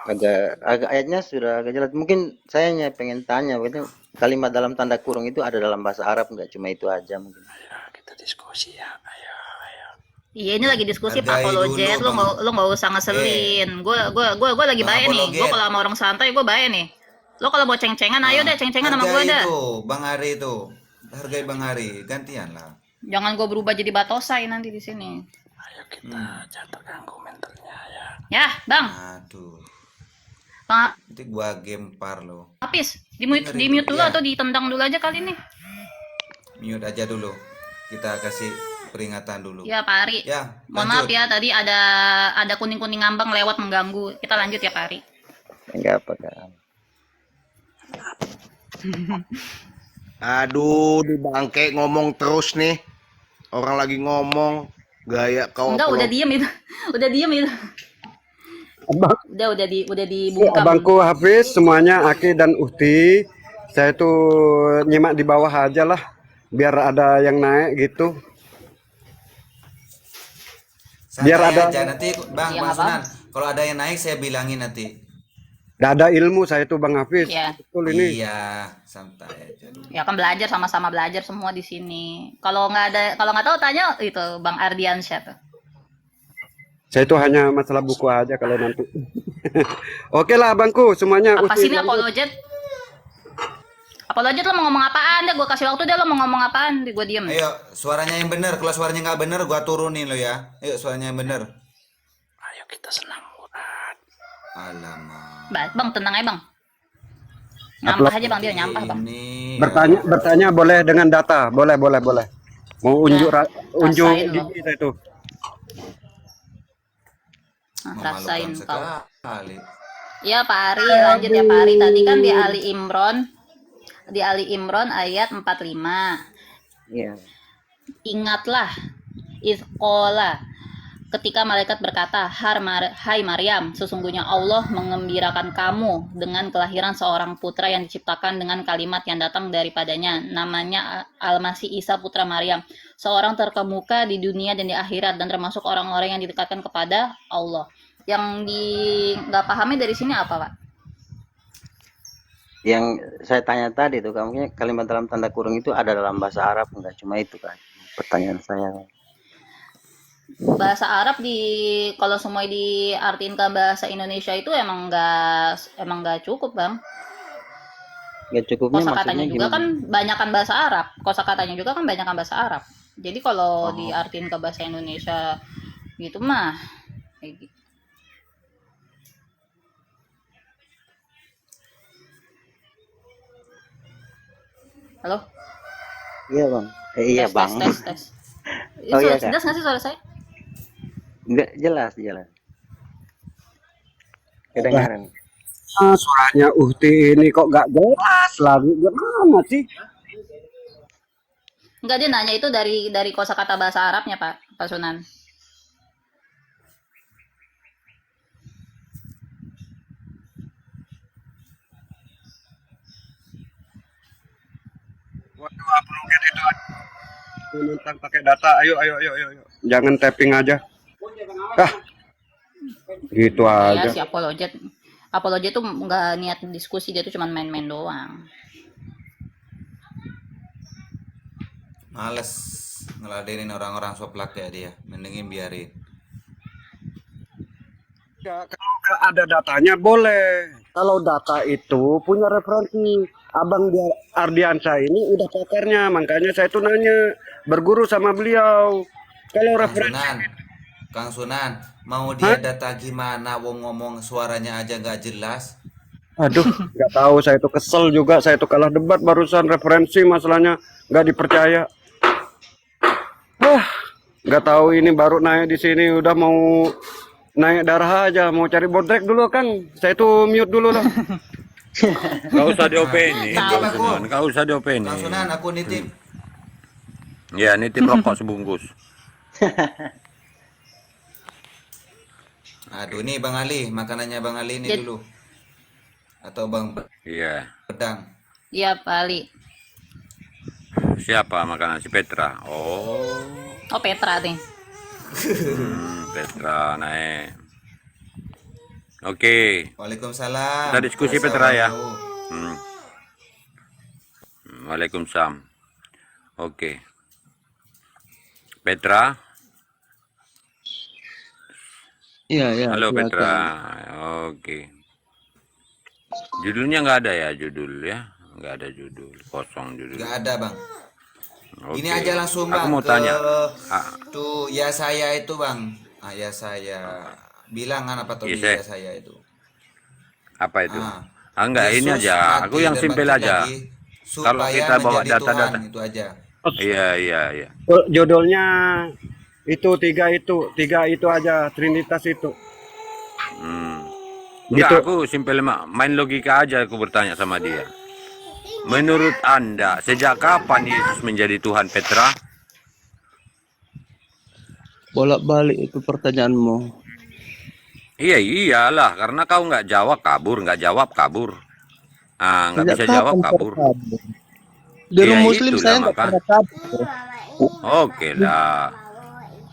Agak ayatnya sudah agak jelas. Mungkin saya hanya pengen tanya, begitu kalimat dalam tanda kurung itu ada dalam bahasa Arab nggak cuma itu aja mungkin. Kita diskusi ya. Iya, ini lagi diskusi Pak Hargai Apologet, dulu, Bang. lo nggak usah ngeselin. Gue lagi Bang baik nih. Gue Apologet. kalau sama orang santai gue baik nih. Lo kalau mau ceng-cengan, ayo deh ceng-cengan sama gue Hargai dah. itu, Bang Ari itu. Hargai Bang Ari, gantian lah. Jangan gue berubah jadi batosai nanti di sini. Jangan terganggu mentalnya ya. Ya, Bang. Aduh, Bang nanti gua gempar lo. Apis, di mute dulu Ya. atau ditendang dulu aja kali ini. Mute aja dulu. Kita kasih peringatan dulu. Ya, Pak Ari. Ya, Mohon maaf lanjut. ya, tadi ada kuning-kuning ngambang lewat mengganggu. Kita lanjut ya, Pak Ari. Enggak apa kan. Aduh, di bangke ngomong terus nih. Orang lagi ngomong, gaya kau Enggak, udah diem itu. Udah diem itu. Abang, Udah dibungkam. abangku Hafiz, semuanya Aki dan Uhti. Saya tuh nyimak di bawah aja lah, biar ada yang naik gitu. Santai Biar ada- aja nanti Bang, Iya, Bang nggak apa-apa. Sunan. Kalau ada yang naik saya bilangin nanti. Gak ada ilmu saya tuh Bang Hafiz. Iya. Betul ini. Iya, santai aja dulu. Ya kan belajar sama-sama belajar semua di sini. Kalau nggak tahu tanya itu Bang Ardiansyah tuh. Saya tuh hanya masalah buku aja kalau nanti. Oke lah abangku, semuanya. Apa Uhti, sih ini Apologet? Apologet lo mau ngomong apaan deh? Gue kasih waktu deh, lo mau ngomong apaan? Gue diem. Ayo, suaranya yang bener. Kalau suaranya nggak bener, gua turunin lo ya. Ayo, suaranya yang bener. Ayo kita senang murad. Alamak. Bang, tenang aja Bang. Nyampah aja Bang, dia nyampah Bang. Ini Bertanya boleh dengan data, boleh. Mau unjuk unjuk rasain lo. gigi saya tuh. Nah, rasain memalukan kau. sekali. Ya Pak Ari, lanjut ya Pak Ari. Tadi kan di Ali Imron Di Ali Imran ayat 45. Iya. Ingatlah Izqola ketika malaikat berkata, Hai Maryam, sesungguhnya Allah mengembirakan kamu dengan kelahiran seorang putra yang diciptakan dengan kalimat yang datang daripadanya. Namanya Al-Masih Isa putra Maryam. Seorang terkemuka di dunia dan di akhirat, dan termasuk orang-orang yang didekatkan kepada Allah. Yang nggak pahami dari sini apa, Pak? Yang saya tanya tadi tuh, kamu kalimat dalam tanda kurung itu ada dalam bahasa Arab enggak? Cuma itu kan pertanyaan saya. Bahasa Arab kalau semua diartiin ke bahasa Indonesia itu emang nggak cukup, Bang. Nggak cukupnya Kosakatanya maksudnya juga gimana? kan banyakan bahasa Arab. Kosakatanya juga kan banyakan bahasa Arab. Jadi kalau diartiin ke bahasa Indonesia gitu mah kayak gitu. Halo? Iya bang. Iya Tes, bang. tes. Oh iya Jelas kak. nggak sih suara saya? Nggak jelas. Kedengaran. Suaranya Uhti ini kok nggak jelas lagi, gimana sih? Enggak, dia nanya itu dari kosakata bahasa Arabnya, Pak Sunan. Waduh, upload itu tentang pakai data. Ayo. Jangan tapping aja. Gitu Ya, aja. si Apologet tuh nggak niat diskusi, dia tuh cuma main-main doang. Males ngeladenin orang-orang soplak ya dia, mendingin biarin. Ya, kalau ada datanya boleh. Kalau data itu punya referensi. Abang dia Ardiansa ini udah pakarnya, makanya saya tuh nanya, berguru sama beliau. Kalau referensi Kang Sunan, mau dia data gimana? Wong ngomong suaranya aja nggak jelas. aduh, nggak tahu, saya tuh kesel juga, saya tuh kalah debat barusan, referensi masalahnya nggak dipercaya. Nggak tahu, ini baru naik di sini udah mau naik darah aja, mau cari bodrek dulu kan, saya tuh mute dulu lah. Nggak usah diopenin, Nitip Kang aku. Sunan. Nggak usah diopenin. Kang Sunan, aku nitip. Ya, nitip rokok sebungkus. Aduh, ini Bang Ali, makanannya Bang Ali ini dulu. Atau Bang Iya. Pedang. Iya, Pak Ali. Siapa makanan si Petra? Oh, Oh, Petra nih. Petra naik. Oke. Waalaikumsalam. Kita diskusi Petra ya. Assalamualaikum. Waalaikumsalam. Oke. Petra. Iya. Halo silakan. Petra. Oke. Judulnya nggak ada ya, judul ya? Nggak ada judul, kosong judul. Nggak ada Bang. Oke. Ini aja langsung Aku Bang mau tanya. tuh ya saya itu Bang. Ya saya bilang kan apa tuh Iya, ya saya itu. Apa itu? Enggak, ini Yesus aja. mati Aku yang dan simpel bangkit aja. lagi Kalau supaya kita bawa menjadi data-data. Tuhan, itu aja. Iya. Judulnya itu tiga itu aja, Trinitas itu. Enggak, aku simpel main logika aja, aku bertanya sama dia. Menurut Anda, sejak kapan Yesus menjadi Tuhan, Petra? Bolak-balik itu pertanyaanmu. Iya, iyalah, karena kau nggak jawab kabur. Ah, nggak Sejak bisa jawab kapan kabur. terkabur? Di Ya, rumah Muslim itulah saya nggak maka. pernah kabur. Oke lah.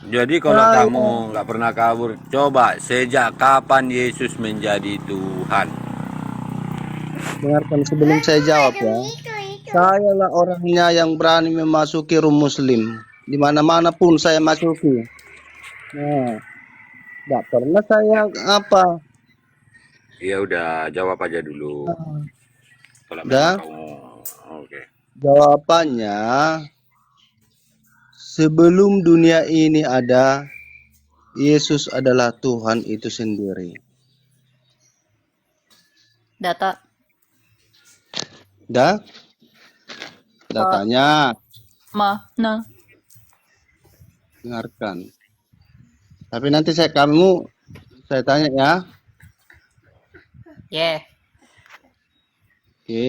Jadi kalau Nah, kamu nggak pernah kabur, coba sejak kapan Yesus menjadi Tuhan? Dengarkan sebelum saya jawab ya. Saya lah orangnya yang berani memasuki rumah Muslim. Di mana-mana pun saya masuki. Nah, nggak pernah saya apa. Ya udah, jawab aja dulu. Kalau Dah. memang kamu, oke. Jawabannya, sebelum dunia ini ada, Yesus adalah Tuhan itu sendiri. Data. Dah? Datanya, Mana? dengarkan. Tapi nanti saya tanya ya. Yeah. Oke.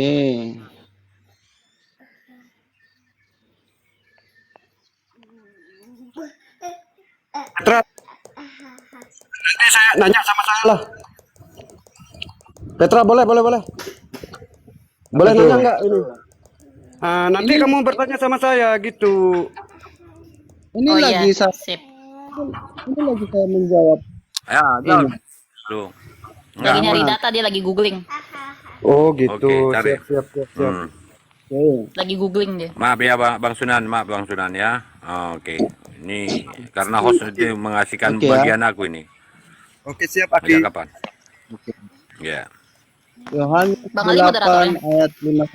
Petra, nanti saya nanya sama saya lah. Petra, boleh. Boleh nanya nggak ini? Nanti kamu bertanya sama saya gitu. Ini Oh lagi iya, saya, sip. ini lagi saya menjawab. Ya, Ini. Tuh. Lagi nyari data, dia lagi googling. Oh gitu. Oke, cari. Siap. Hmm. Oke. Lagi googling dia. Maaf ya Bang Sunan, ya. Oke. Ini karena host itu mengasihkan Oke, ya. bagian aku ini. Oke, siap Sejak Aki. kapan? Ya. Yohanes Bang Ali moderatornya. 8 ayat 5.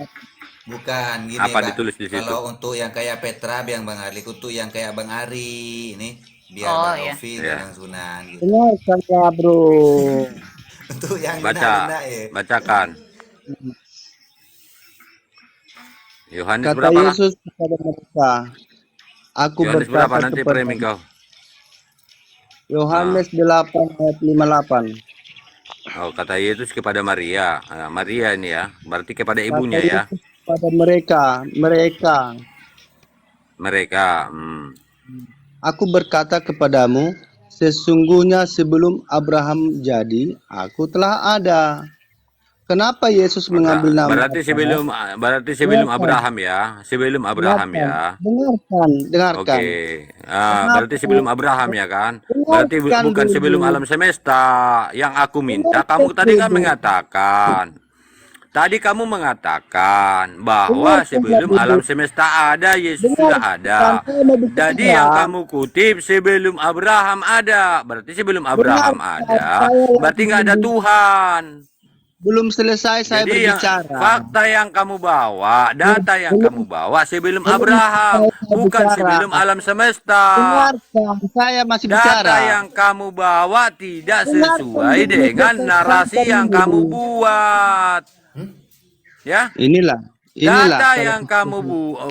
Bukan gini, Apa Bang. ditulis di situ? Kalau untuk yang kayak Petra, Bang Ali, untuk yang kayak Bang Ari ini biar Oh, Bang iya. Ovi, Iya. Bang Sunan gitu. Dengarkan ya bro. Untuk yang Baca, enak-enak ya. bacakan. Yohanes Kata berapa? Yesus kepada mereka, aku Yohanes berapa berkata nanti kepada framing kau? Yohanes 8 ayat 58. Oh, kata Yesus kepada Maria. Maria ini ya, berarti kepada Kata ibunya ya. Yesus kepada mereka, Mereka. aku berkata kepadamu, sesungguhnya sebelum Abraham jadi, aku telah ada. Kenapa Yesus mengambil nama Berarti Abraham? sebelum Abraham ya, sebelum Abraham ya. Dengarkan. Oke. Berarti sebelum Abraham ya kan? Berarti bukan dulu. sebelum alam semesta. Yang aku minta kamu tadi kan mengatakan. Tadi kamu mengatakan bahwa sebelum alam semesta ada, Yesus sudah ada. Jadi yang kamu kutip sebelum Abraham ada. Berarti sebelum Abraham ada. Berarti nggak ada Tuhan. Belum selesai saya Jadi berbicara. fakta yang kamu bawa, data yang kamu bawa sebelum Abraham, bukan sebelum alam semesta. Dengarkan, saya masih Data bicara. yang kamu bawa tidak sesuai dengan narasi yang kamu buat. Ya, Inilah. data yang kamu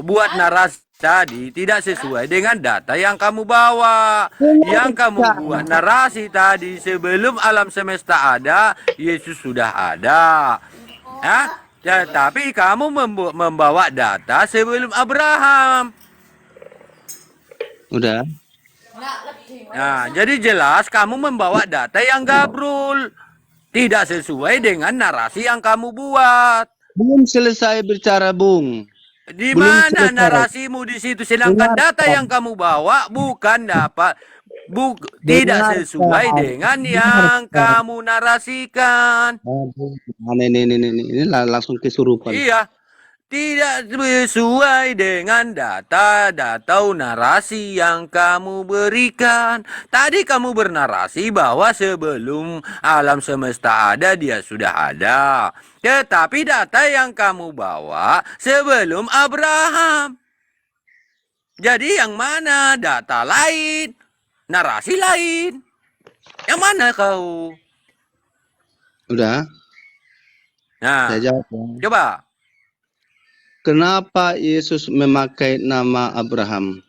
buat narasi tadi tidak sesuai dengan data yang kamu bawa. Yang kamu buat narasi tadi sebelum alam semesta ada, Yesus sudah ada. Tetapi kamu membawa data sebelum Abraham. Udah. Nah, jadi jelas kamu membawa data yang gabrul. Tidak sesuai dengan narasi yang kamu buat. Belum selesai bicara, Bung. Di Belum mana selesai. narasimu di situ? Sedangkan data yang kamu bawa bukan tidak sesuai dengan yang kamu narasikan. Ini langsung kesurupan. Iya, tidak sesuai dengan data atau narasi yang kamu berikan. Tadi kamu bernarasi bahwa sebelum alam semesta ada, dia sudah ada. Tetapi data yang kamu bawa sebelum Abraham. Jadi yang mana? Data lain, narasi lain. Yang mana kau? Udah. Nah, Saya jawab ya. coba. Kenapa Yesus memakai nama Abraham?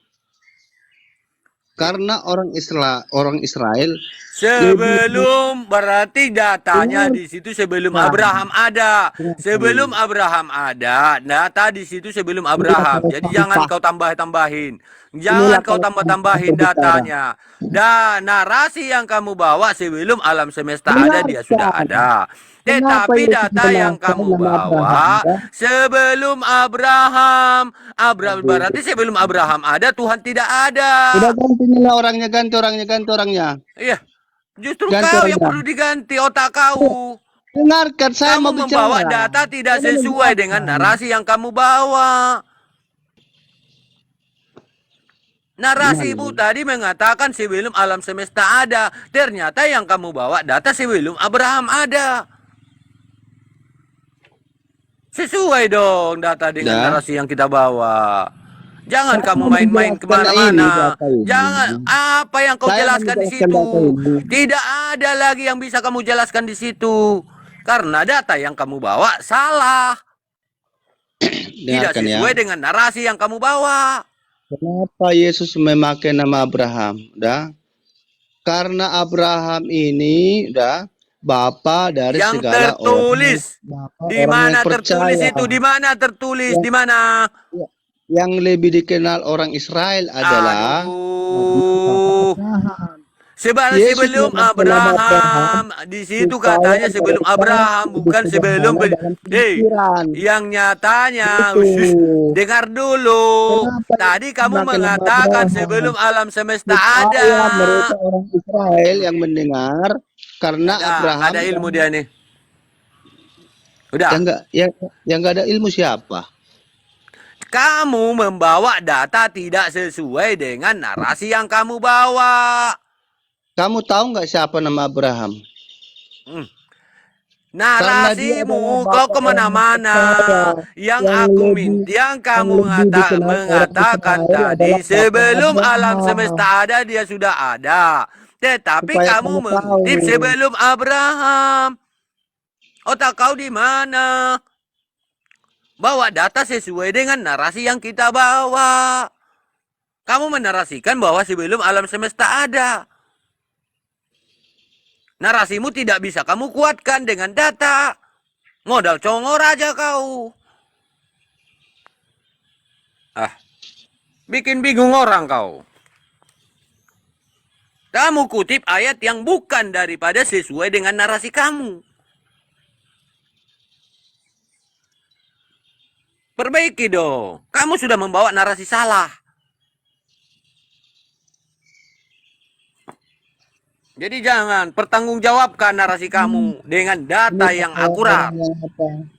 Karena orang Israel Sebelum berarti datanya di situ sebelum Abraham ada. Sebelum Abraham ada, data di situ sebelum Abraham. Jadi jangan kau tambah-tambahin. Jangan kau tambah-tambahin datanya. Dan narasi yang kamu bawa sebelum alam semesta ada, dia sudah ada. Tetapi data yang kamu bawa sebelum Abraham, berarti sebelum Abraham ada, Tuhan tidak ada. Udah ganti orangnya. Iya, justru Ganti kau yang orangnya. perlu diganti otak kau. Dengarkan, saya Kamu mau bicara. membawa data tidak sesuai dengan narasi yang kamu bawa. Narasimu tadi mengatakan sebelum alam semesta ada. Ternyata yang kamu bawa data sebelum Abraham ada. Sesuai dong data dengan narasi yang kita bawa. Jangan kamu main-main kemana-mana. Jangan apa yang kau jelaskan di situ. Tidak ada lagi yang bisa kamu jelaskan di situ. Karena data yang kamu bawa salah. Tidak sesuai dengan narasi yang kamu bawa. Kenapa Yesus memakai nama Abraham? Karena Abraham ini bapa dari yang segala tertulis. orang. Di mana tertulis itu? Di mana tertulis? Di mana? Yang lebih dikenal orang Israel adalah Yesus Sebelum memakai nama Abraham Abraham, di situ supaya katanya sebelum mereka Abraham, hidup bukan sebelum. sederhana dalam pemikiran. Yang nyatanya, Itu. dengar dulu. Kenapa Tadi Yesus kamu memakai nama mengatakan Abraham? sebelum alam semesta ada. Supaya mereka orang Israel yang mendengar karena Abraham Nggak ada ilmu dia nih. Udah. yang nggak ada ilmu siapa? Kamu membawa data tidak sesuai dengan narasi yang kamu bawa. Kamu tahu nggak siapa nama Abraham? Narasimu kau kemana-mana. Yang aku minta, yang kamu mengatakan tadi sebelum alam semesta ada dia sudah ada. Tetapi kamu mengutip sebelum Abraham. Otak kau di mana? Bawa data sesuai dengan narasi yang kita bawa. Kamu menarasikan bahwa sebelum alam semesta ada. Narasimu tidak bisa kamu kuatkan dengan data. Modal congor aja kau. Bikin bingung orang kau. Kamu kutip ayat yang bukan daripada sesuai dengan narasi kamu. Perbaiki dong. Kamu sudah membawa narasi salah. Jadi jangan pertanggungjawabkan narasi kamu dengan data yang akurat.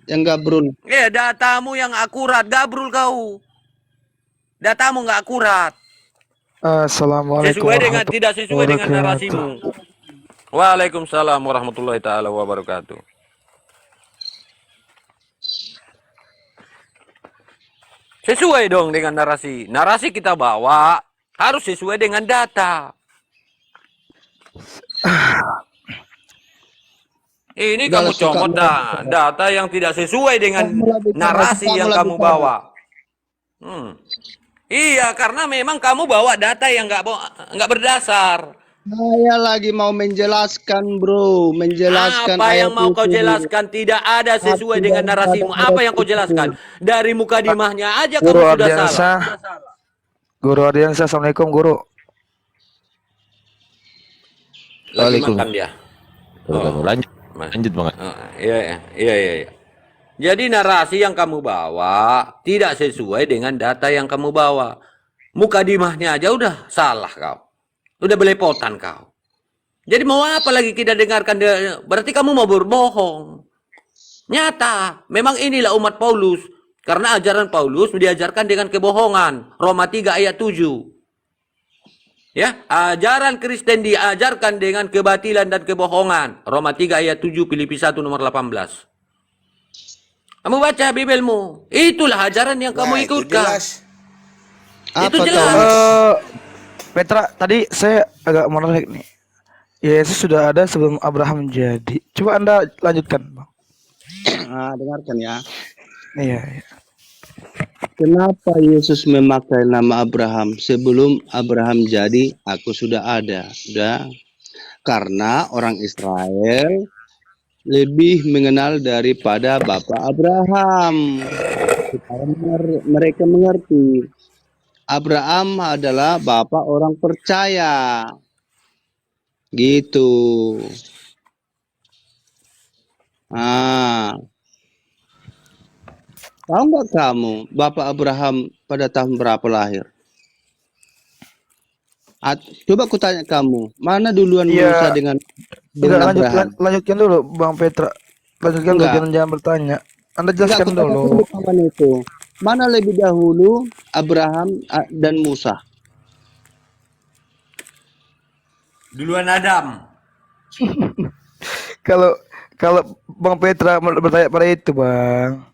Yang gabrul. Datamu yang akurat. Gabrul kau. Datamu nggak akurat. Assalamualaikum Sesuai dengan tidak sesuai dengan narasimu. Waalaikumsalam warahmatullahi taala wabarakatuh. Sesuai dong dengan narasi. Narasi kita bawa harus sesuai dengan data. Ini kamu comot data yang tidak sesuai dengan narasi yang kamu bawa. Iya, karena memang kamu bawa data yang nggak berdasar. Saya lagi mau menjelaskan, bro, menjelaskan apa yang mau kau jelaskan tidak ada sesuai dengan narasimu. Apa yang kau jelaskan? Dari mukadimahnya aja kamu sudah salah. Guru Ardiansa, assalamualaikum guru. Waalaikumsalam dia. Lanjut banget. Iya. Jadi narasi yang kamu bawa tidak sesuai dengan data yang kamu bawa. Mukadimahnya aja udah salah kau. Udah belepotan kau. Jadi mau apa lagi kita dengarkan? Berarti kamu mau berbohong. Nyata, memang inilah umat Paulus. Karena ajaran Paulus diajarkan dengan kebohongan. Roma 3 ayat 7. Ya, ajaran Kristen diajarkan dengan kebatilan dan kebohongan. Roma 3 ayat 7, Filipi 1 nomor 18. Kamu baca Bibelmu. Itulah ajaran yang kamu ikutkan. Itu jelas. Petra, tadi saya agak menarik nih. Yesus sudah ada sebelum Abraham jadi. Coba Anda lanjutkan, Bang. Nah, dengarkan ya. Iya. Kenapa Yesus memakai nama Abraham? Sebelum Abraham jadi, aku sudah ada. Sudah. Karena orang Israel lebih mengenal daripada Bapak Abraham. Supaya mereka mengerti. Abraham adalah bapak orang percaya. Gitu. Tahu nggak kamu Bapak Abraham pada tahun berapa lahir? Coba aku tanya kamu, mana duluan Musa dengan Abraham? Lanjutkan dulu, Bang Petra. Lanjutkan dulu, jangan bertanya. Anda jelaskan dulu. Mana lebih dahulu Abraham dan Musa? Duluan Adam. Kalau Bang Petra bertanya pada itu, Bang.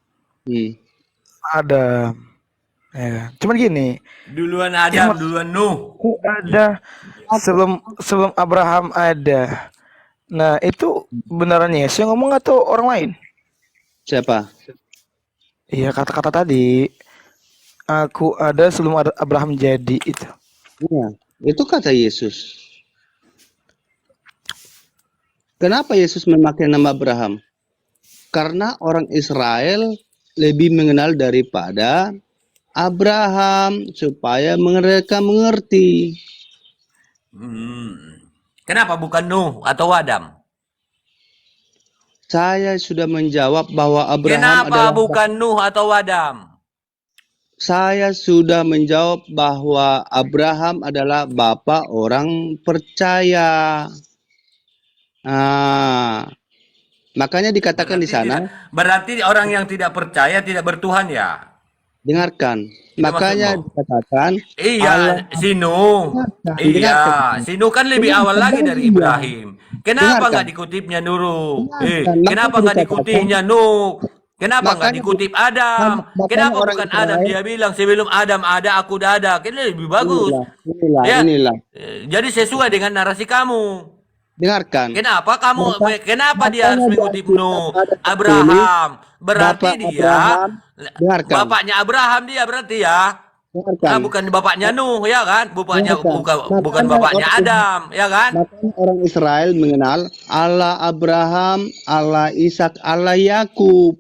Adam. Ya, cuman gini. Duluan Adam, duluan Nuh. Ada sebelum Abraham ada. Nah, itu beneran Yesus yang ngomong atau orang lain? Siapa? Iya, kata-kata tadi. Aku ada sebelum Abraham jadi itu. Iya, itu kata Yesus. Kenapa Yesus memakai nama Abraham? Karena orang Israel lebih mengenal daripada Abraham supaya mereka mengerti. Kenapa bukan Nuh atau Adam? Saya sudah menjawab bahwa Abraham Kenapa adalah bukan Nuh atau Adam? Saya sudah menjawab bahwa Abraham adalah bapak orang percaya. Ah, makanya dikatakan di sana, Berarti orang yang tidak percaya tidak bertuhan ya? dengarkan. Itu Makanya maksudmu? dikatakan Iya, Allah si Nuh. Iya, si Nuh kan lebih awal lagi dari Ibrahim. Kenapa nggak dikutipnya Nurul? Kenapa nggak dikutipnya Nuh? Kenapa nggak dikutip Adam? Kenapa bukan Adam? Dia bilang sebelum Adam ada, aku udah ada. Kayaknya lebih bagus. Inilah. Jadi sesuai dengan narasi kamu. Dengarkan. Kenapa dia harus mengutip Nuh? Abraham. Berarti dia bapaknya Abraham dia berarti ya. Nah, bukan bapaknya Nuh ya kan? Bukan bapaknya Adam ya kan? Makanya orang Israel mengenal Allah Abraham, Allah Ishak, Allah Yakub.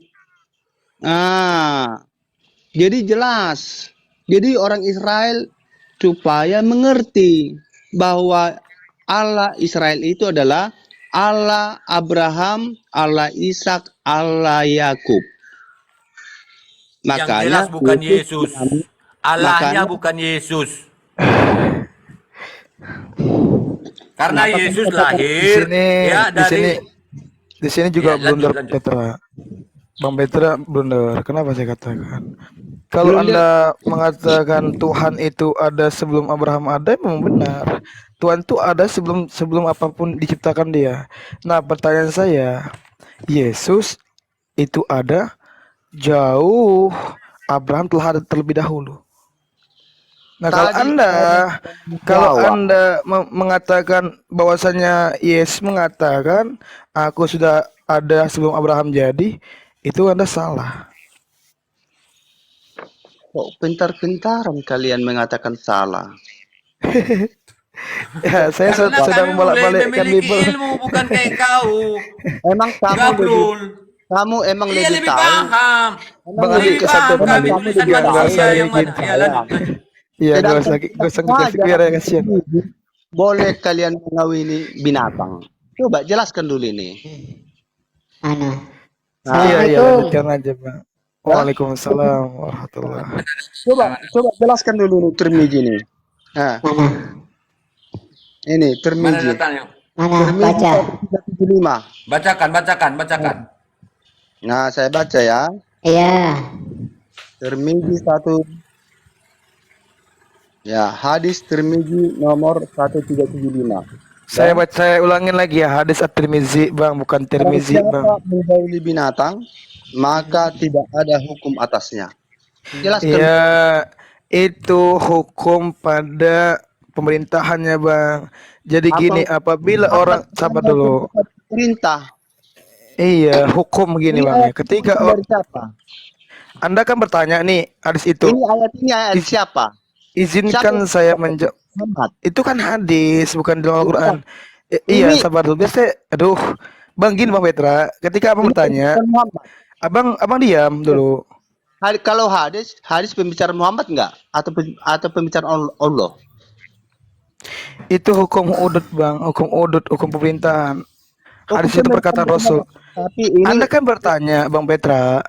Jadi jelas. Jadi orang Israel supaya mengerti bahwa Allah Israel itu adalah Allah Abraham, Allah Ishak, Allah Yakub. Yang jelas bukan Yesus. Allahnya bukan Yesus. Karena Yesus lahir ya dari di sini juga blunder Petra. Bang Petra blunder. Kenapa saya katakan? Kalau Anda mengatakan Tuhan itu ada sebelum Abraham ada, memang benar. Tuhan itu ada sebelum apapun diciptakan dia. Nah, pertanyaan saya, Yesus itu ada jauh Abraham telah ada terlebih dahulu. Nah, kalau Anda mengatakan bahwasanya Yesus mengatakan aku sudah ada sebelum Abraham jadi, itu Anda salah. Kok pintar-pintaran kalian mengatakan salah? Ya, saya sedang membolak-balikkan ilmu bukan kayak kau. Emang kamu emang lebih tahu. Paham. Bang Ali kesatu Kami tulisan manusia yang mana? Ya, lanjut. Iya, gak usah dikasih biar ya kasihan. Boleh kalian mengawini binatang? Coba jelaskan dulu ini. Iya, lanjutkan aja, Bang. Waalaikumsalam warahmatullahi. Coba jelaskan dulu ini Tirmidzi ini. Ini Tirmidzi. Mana baca? 375. Bacakan. Nah, saya baca ya. Iya. Tirmidzi 1. Ya, hadis Tirmidzi nomor 1375. Saya ulangin lagi ya, hadis At-Tirmizi, Bang, bukan Tirmizi, Bang. Siapa menggauli binatang, maka tidak ada hukum atasnya. Jelaskan. Ya, itu hukum pada pemerintahannya, Bang. Jadi gini, apabila orang sabar dulu. Perintah. Iya, hukum gini, Bang. Ketika Anda kan bertanya nih, hadis itu. Ini ayat siapa? Izinkan saya menjawab. Itu kan hadis, bukan dalam Al-Quran. Iya, sabar dulu. Biasa, aduh, Bang, gini Bang Petra. Ketika abang bertanya, abang diam dulu. Kalau hadis pembicaraan Muhammad enggak? Atau pembicaraan Allah? Itu hukum udud, Bang. Hukum udud, hukum pemerintahan. Hadis itu perkataan Rasul. Anda kan bertanya, Bang Petra.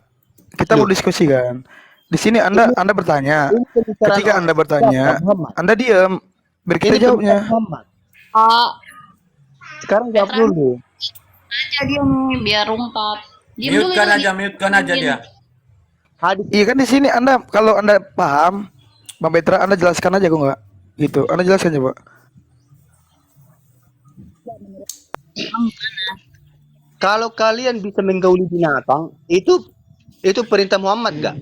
Kita mau diskusi kan. Di sini Anda bertanya. Ketika Anda bertanya, Anda diam. Biar kita jawabnya. Sekarang jawab dulu. Aja dia nih biar rumpat. Mute-kan aja dia. Iya kan di sini Anda kalau Anda paham, Bang Petra, Anda jelaskan aja kok enggak? Gitu. Anda jelaskan coba. Kalau kalian bisa menggauli binatang, itu perintah Muhammad enggak?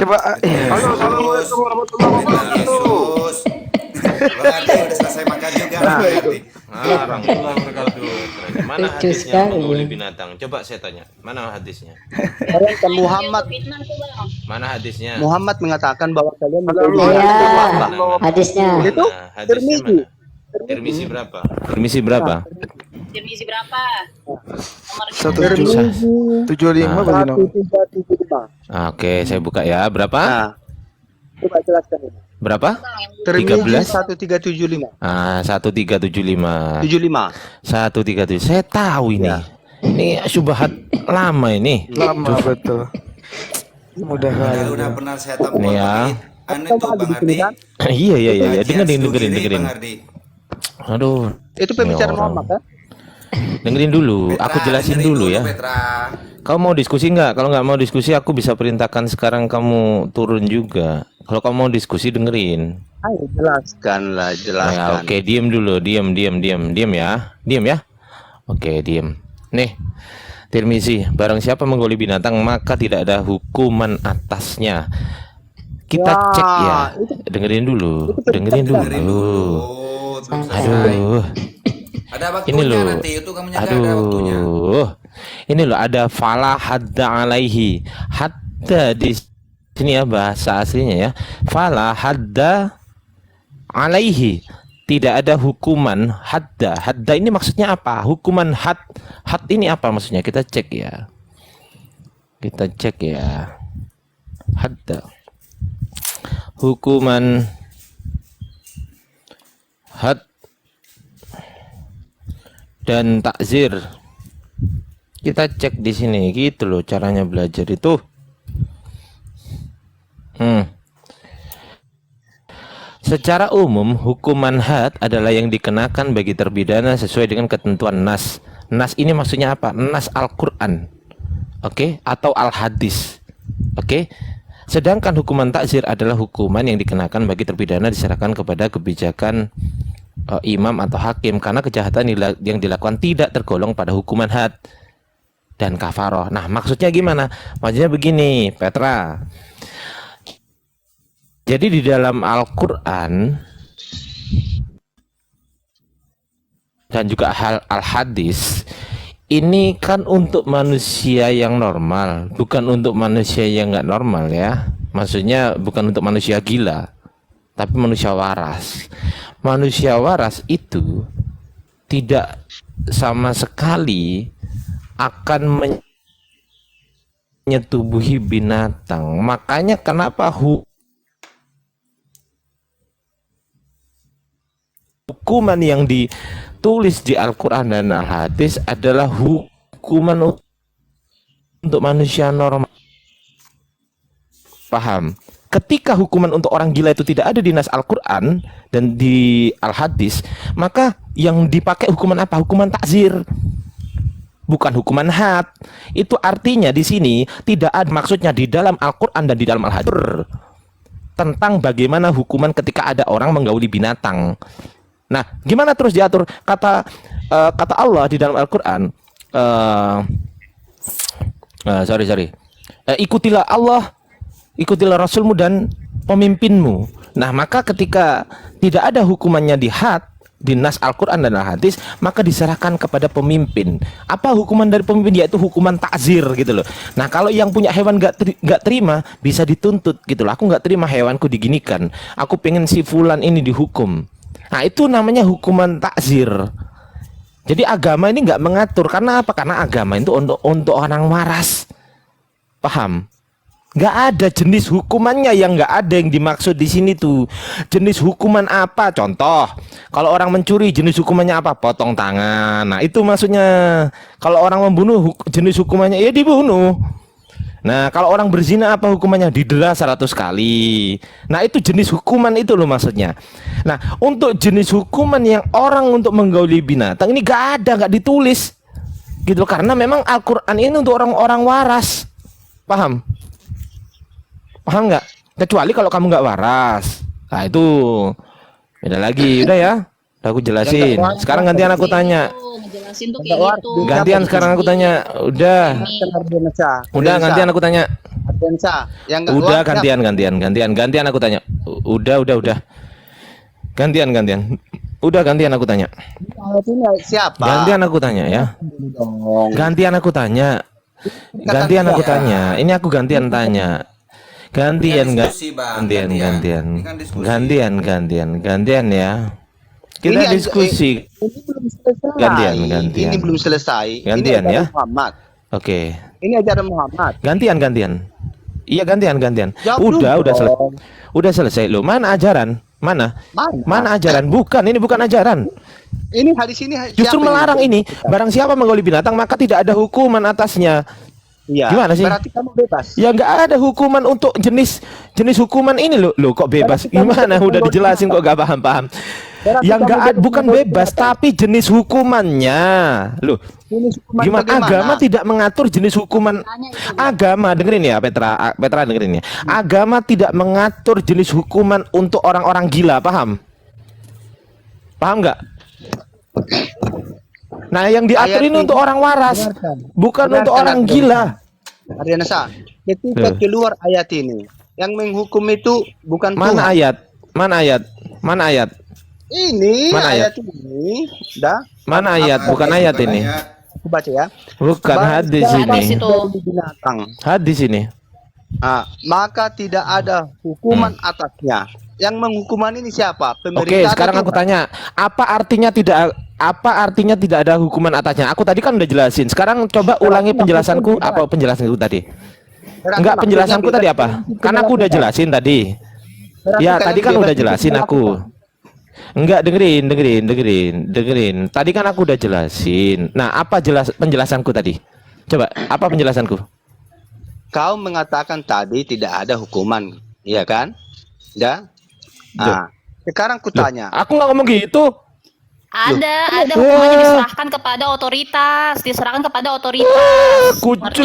Coba Assalamualaikum warahmatullahi wabarakatuh. Udah selesai makan juga. Warahmatullahi wabarakatuh. Mana hadisnya menggauli binatang? Coba saya tanya. Mana hadisnya? Perintah Muhammad. Mana hadisnya? Muhammad mengatakan bahwa kalian hadisnya. Itu Tirmizi. Tirmizi berapa? Tirmizi berapa? Tirmizi berapa? 175 bagaimana? Oke, saya buka ya. Berapa? Coba jelaskan ini. Berapa? Tirmizi 13. 1375. Ah, 1375. 75. 137. Saya tahu ini. Ini syubhat lama ini. Lama betul. Mudah kali. Udah pernah saya tampung Nih ya. anu itu Bang Ardi. Iya. Dengerin. Bang Ardi. Aduh. Itu ini pembicaraan orang. Muhammad kan? Dengerin dulu. Aku jelasin dulu ya. Petra. Kau mau diskusi nggak? Kalau nggak mau diskusi, aku bisa perintahkan sekarang kamu turun juga. Kalau kamu mau diskusi, dengerin. Ayo jelaskanlah, Ya, jelaskan. oke, diem dulu, diem ya. Oke, diem. Nih, Tirmizi, barang siapa menggoli binatang maka tidak ada hukuman atasnya. Kita Wah, cek ya. itu- Dengerin dulu. Aduh. Ada Ini waktunya loh. nanti itu kamu ada waktunya. Aduh. Ini loh ada fala hadda alaihi. Hadda di sini ya bahasa aslinya ya. Fala hadda alaihi. Tidak ada hukuman hadda. Hadda ini maksudnya apa? Hukuman had. Had ini apa maksudnya? Kita cek ya. Hadda. Hukuman had dan takzir. Kita cek di sini gitu loh caranya belajar itu. Secara umum hukuman had adalah yang dikenakan bagi terpidana sesuai dengan ketentuan nas. Nas ini maksudnya apa? Nas Al-Qur'an. Oke, atau Al-Hadis. Oke. Sedangkan hukuman takzir adalah hukuman yang dikenakan bagi terpidana diserahkan kepada kebijakan imam atau hakim karena kejahatan yang dilakukan tidak tergolong pada hukuman had dan kafaroh. Nah, maksudnya gimana? Maksudnya begini, Petra. Jadi di dalam Al-Qur'an dan juga Al-Hadis ini kan untuk manusia yang normal, bukan untuk manusia yang nggak normal ya. Maksudnya bukan untuk manusia gila, tapi manusia waras. Manusia waras itu tidak sama sekali akan menyetubuhi binatang. Makanya kenapa hukuman yang ditulis di Al-Quran dan Al-Hadis adalah hukuman untuk manusia normal. Paham? Ketika hukuman untuk orang gila itu tidak ada di nas Al-Quran dan di Al-Hadis, maka yang dipakai hukuman apa? Hukuman takzir, bukan hukuman had. Itu artinya di sini tidak ada maksudnya di dalam Al-Quran dan di dalam Al-Hadis tentang bagaimana hukuman ketika ada orang menggauli binatang. Nah, gimana terus diatur? Kata Allah di dalam Al-Quran, ikutilah Allah, ikutilah Rasulmu dan pemimpinmu. Nah, maka ketika tidak ada hukumannya di had, di nas Al-Quran dan Al-Hadis, maka diserahkan kepada pemimpin. Apa hukuman dari pemimpin? Yaitu hukuman takzir gitu loh. Nah, kalau yang punya hewan gak terima, bisa dituntut gitu loh. Aku gak terima hewanku diginikan, aku pengen si fulan ini dihukum. Nah, itu namanya hukuman takzir. Jadi agama ini nggak mengatur. Karena apa? Karena agama itu untuk orang waras. Paham? Nggak ada jenis hukumannya yang nggak ada yang dimaksud di sini tuh. Jenis hukuman apa? Contoh, kalau orang mencuri jenis hukumannya apa? Potong tangan. Nah, itu maksudnya. Kalau orang membunuh jenis hukumannya ya dibunuh. Nah, kalau orang berzina apa hukumannya? Didera 100 kali. Nah, itu jenis hukuman itu loh maksudnya. Nah, untuk jenis hukuman yang orang untuk menggauli binatang ini gak ada, gak ditulis gitu loh. Karena memang Al-Quran ini untuk orang-orang waras. Paham? Paham nggak? Kecuali kalau kamu nggak waras. Nah, itu beda lagi. Udah ya, udah aku jelasin. Sekarang gantian aku tanya. Ngejelasin tuh kayak gitu. Gantian sekarang aku tanya. Udah gantian aku tanya. Udah gantian aku tanya. Udah. Gantian. Udah gantian aku tanya. Siapa? Gantian aku tanya ya. Gantian aku tanya. Ini aku gantian tanya. Gantian ya. Kita diskusi. Gantian. Ini belum selesai. Gantian ini ya. Muhammad. Oke. Ini ajaran Muhammad. Gantian. Iya gantian. Jawab Udah dulu selesai. dong. Udah selesai lo. Mana ajaran? Mana? Mana ajaran? Bukan, ini bukan ajaran. Ini hadis ini Justru siapa yang melarang ini. Barang siapa menggoli binatang maka tidak ada hukuman atasnya. Iya. Gimana sih? Berarti kamu bebas. Ya nggak ada hukuman untuk jenis hukuman ini loh. Loh kok bebas? Berarti kamu Gimana? bebas Udah menggoli dijelasin kok gak paham-paham. Berarti Yang kamu nggak bebas bukan menggoli bebas binatang. tapi jenis hukumannya. Loh. Jenis hukuman Gimana? bagaimana? Agama tidak mengatur jenis hukuman. Agama dengerin ya Petra dengerin ya. Agama tidak mengatur jenis hukuman untuk orang-orang gila, paham? Paham nggak? Nah, yang diatur Ayat ini untuk orang waras, bukan untuk orang gila. Ardiansa, ketika Loh. keluar ayat ini, yang menghukum itu bukan Tuhan. Mana ayat? Mana ayat? Mana ayat? Ini Mana ayat? ini, dah. Mana ayat? Bukan ayat ini. Aku baca ya. Bukan hadis Hadis ini. itu. Binatang. Hadis ini. Maka tidak ada hukuman atasnya. Yang menghukuman ini siapa? Oke, Pemerintah. sekarang atau aku Tuhan? tanya, apa artinya tidak ada hukuman atasnya? Aku tadi kan udah jelasin. Sekarang coba ulangi penjelasanku. Apa penjelasanku tadi? Berarti Enggak, maksudnya penjelasanku tadi apa? Karena aku udah jelasin tadi. Berarti Ya, kalian tadi kan bebas udah jelasin bertindak aku. Enggak, dengerin. Tadi kan aku udah jelasin. Nah, apa penjelasanku tadi? Coba, apa penjelasanku? Kau mengatakan tadi tidak ada hukuman, iya kan? Ya. Sekarang kutanya. Aku nggak ngomong gitu. Ada hukumannya diserahkan kepada otoritas, Ngerti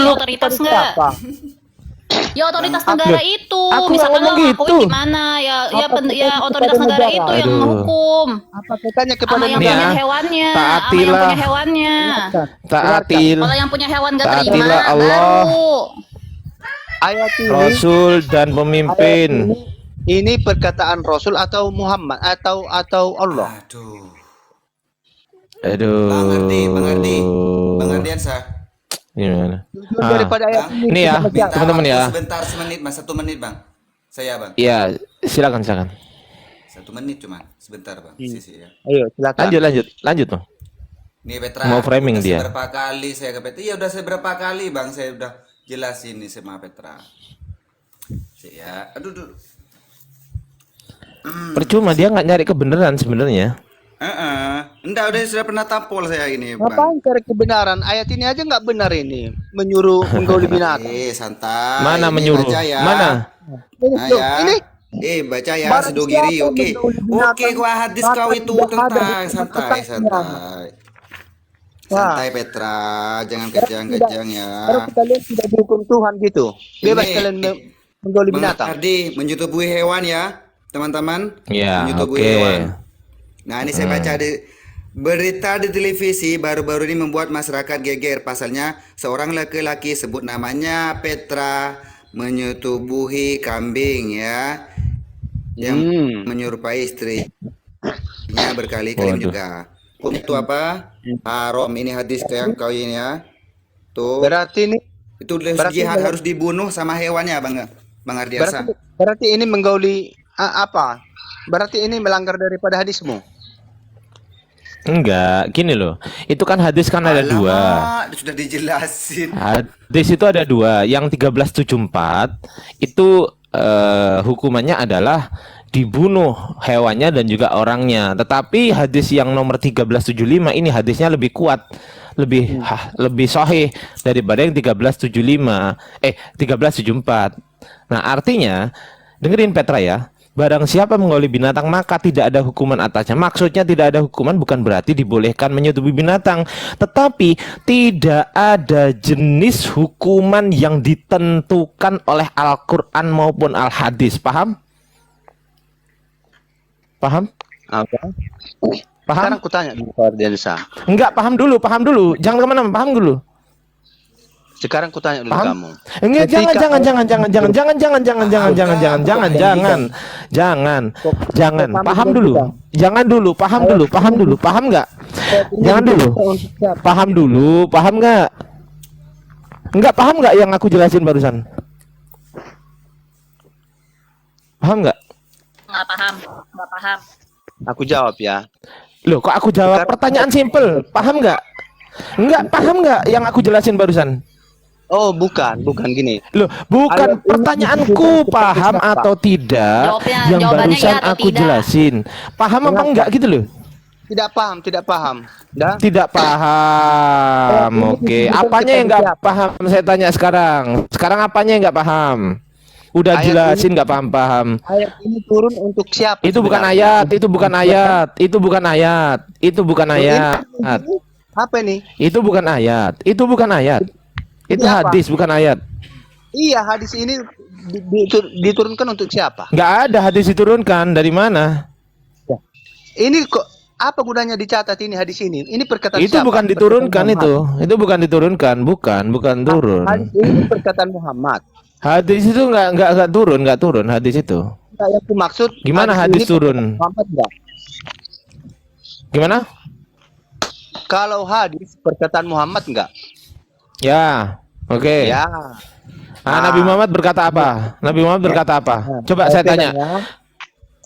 otoritas nggak? Ya otoritas negara itu, aku nggak misalkan lo ngomong ngakuin gitu. gimana ya Apa otoritas kepada negara negara? itu yang Aduh. menghukum. Apa katanya kepada Sama yang Nih ya, punya hewannya, taatilah. Taatil Kalau yang punya hewan gak terima, Taatilah Allah, baru. Ayat ini, Rasul dan pemimpin. ini perkataan Rasul atau Muhammad atau Allah. Aduh. Bang Ardiansa. Gimana? Daripada ayat ini. Nih ya, Minta teman-teman waktu ya. sebentar, semenit mas, 1 menit bang. Saya bang. Iya, silakan. 1 menit cuma, sebentar bang. Sisi ya. Ayo silakan. Lanjut bang. Nih Petra, Mau framing udah dia. seberapa kali saya ke Petra? Iya udah seberapa kali bang, saya udah jelasin nih sama Petra. Ya, aduh. Percuma dia nggak nyari kebenaran sebenarnya. Enggak, udah sudah pernah tampol saya ini bang. Ngapain cari kebenaran? Ayat ini aja nggak benar ini. Menyuruh menggauli binatang. Santai. Mana Ini menyuruh? baca ya. Mana? Nah, ya. Ini Baca ya, barang sedogiri. siapa Oke. menggauli Oke, binatang, gua hadis maka kau itu tidak ada tentang hukuman santai. atasnya. Santai Petra, jangan kejang-kejang ya. Kalau kalian tidak dihukum Tuhan gitu, bebas Ini, kalian menggauli Bang binatang. Ardi, menyetubuhi hewan ya, teman-teman. Ya, Menyetubuhi oke. hewan. Nah, ini saya baca di berita di televisi baru-baru ini membuat masyarakat geger. Pasalnya seorang laki-laki sebut namanya Petra menyetubuhi kambing ya, yang menyerupai istrinya berkali-kali Waduh. juga. Untuk apa? Haram ini hadis yang kau ini ya. Tuh. Berarti ini Itu berarti jihad ini- harus dibunuh sama hewannya, Bang Ardiansa. berarti ini menggauli apa? Berarti ini melanggar daripada hadismu. Enggak, gini loh. Itu kan hadis kan ada dua. Alamak, sudah dijelasin. Hadis itu ada dua. Yang 1374 itu hukumannya adalah dibunuh hewannya dan juga orangnya. Tetapi hadis yang nomor 1375 ini hadisnya lebih kuat, lebih sahih daripada yang 1374. Nah, artinya dengerin Petra ya. Barang siapa menggauli binatang maka tidak ada hukuman atasnya. Maksudnya tidak ada hukuman bukan berarti dibolehkan menyetubuhi binatang, tetapi tidak ada jenis hukuman yang ditentukan oleh Al-Qur'an maupun Al-Hadis. Paham? Paham? Apa? Paham? Sekarang kutanya di Ardiansa. Enggak, paham dulu. Jangan kemana-mana, paham dulu. Sekarang kutanya dulu Paham? kamu. Enggak, Ketika jangan. Paham dulu. Paham nggak? Jangan dulu. Paham nggak? Enggak paham nggak yang aku jelasin barusan? Paham nggak? Nggak paham. Aku jawab ya. Loh, kok aku jawab pertanyaan simple? Paham nggak? Enggak paham nggak yang aku jelasin barusan? Oh, bukan gini. Loh, bukan Ayat ini pertanyaanku ditujukan kepada paham siapa? atau tidak yang Jawabannya barusan iya atau aku tidak? jelasin. Paham apa enggak gitu loh? Tidak paham. Dah. Tidak paham. Oke, apanya yang enggak paham saya tanya sekarang. Sekarang apanya yang enggak paham? Udah Ayat jelasin ini- enggak paham-paham. Ayat ini turun untuk siapa? Itu bukan sebenarnya? ayat, itu bukan ayat, itu bukan ayat, itu bukan ayat. Apa ini? Itu bukan ayat, itu bukan ayat. Itu Ini apa? hadis bukan ayat. Iya, hadis ini diturunkan untuk siapa? Enggak ada hadis diturunkan dari mana? Ini kok apa gunanya dicatat ini hadis ini? Ini perkataan Itu siapa? bukan diturunkan Perkataan itu bukan diturunkan, bukan turun. Muhammad. Hadis ini perkataan Muhammad. Hadis itu enggak turun hadis itu. Nah, yang aku maksud Gimana hadis ini turun? perkataan Muhammad enggak? Gimana? Kalau hadis perkataan Muhammad enggak? Ya, oke. Ya. Nabi Muhammad berkata apa? Nabi Muhammad berkata apa? Coba saya tanya. pegang ya.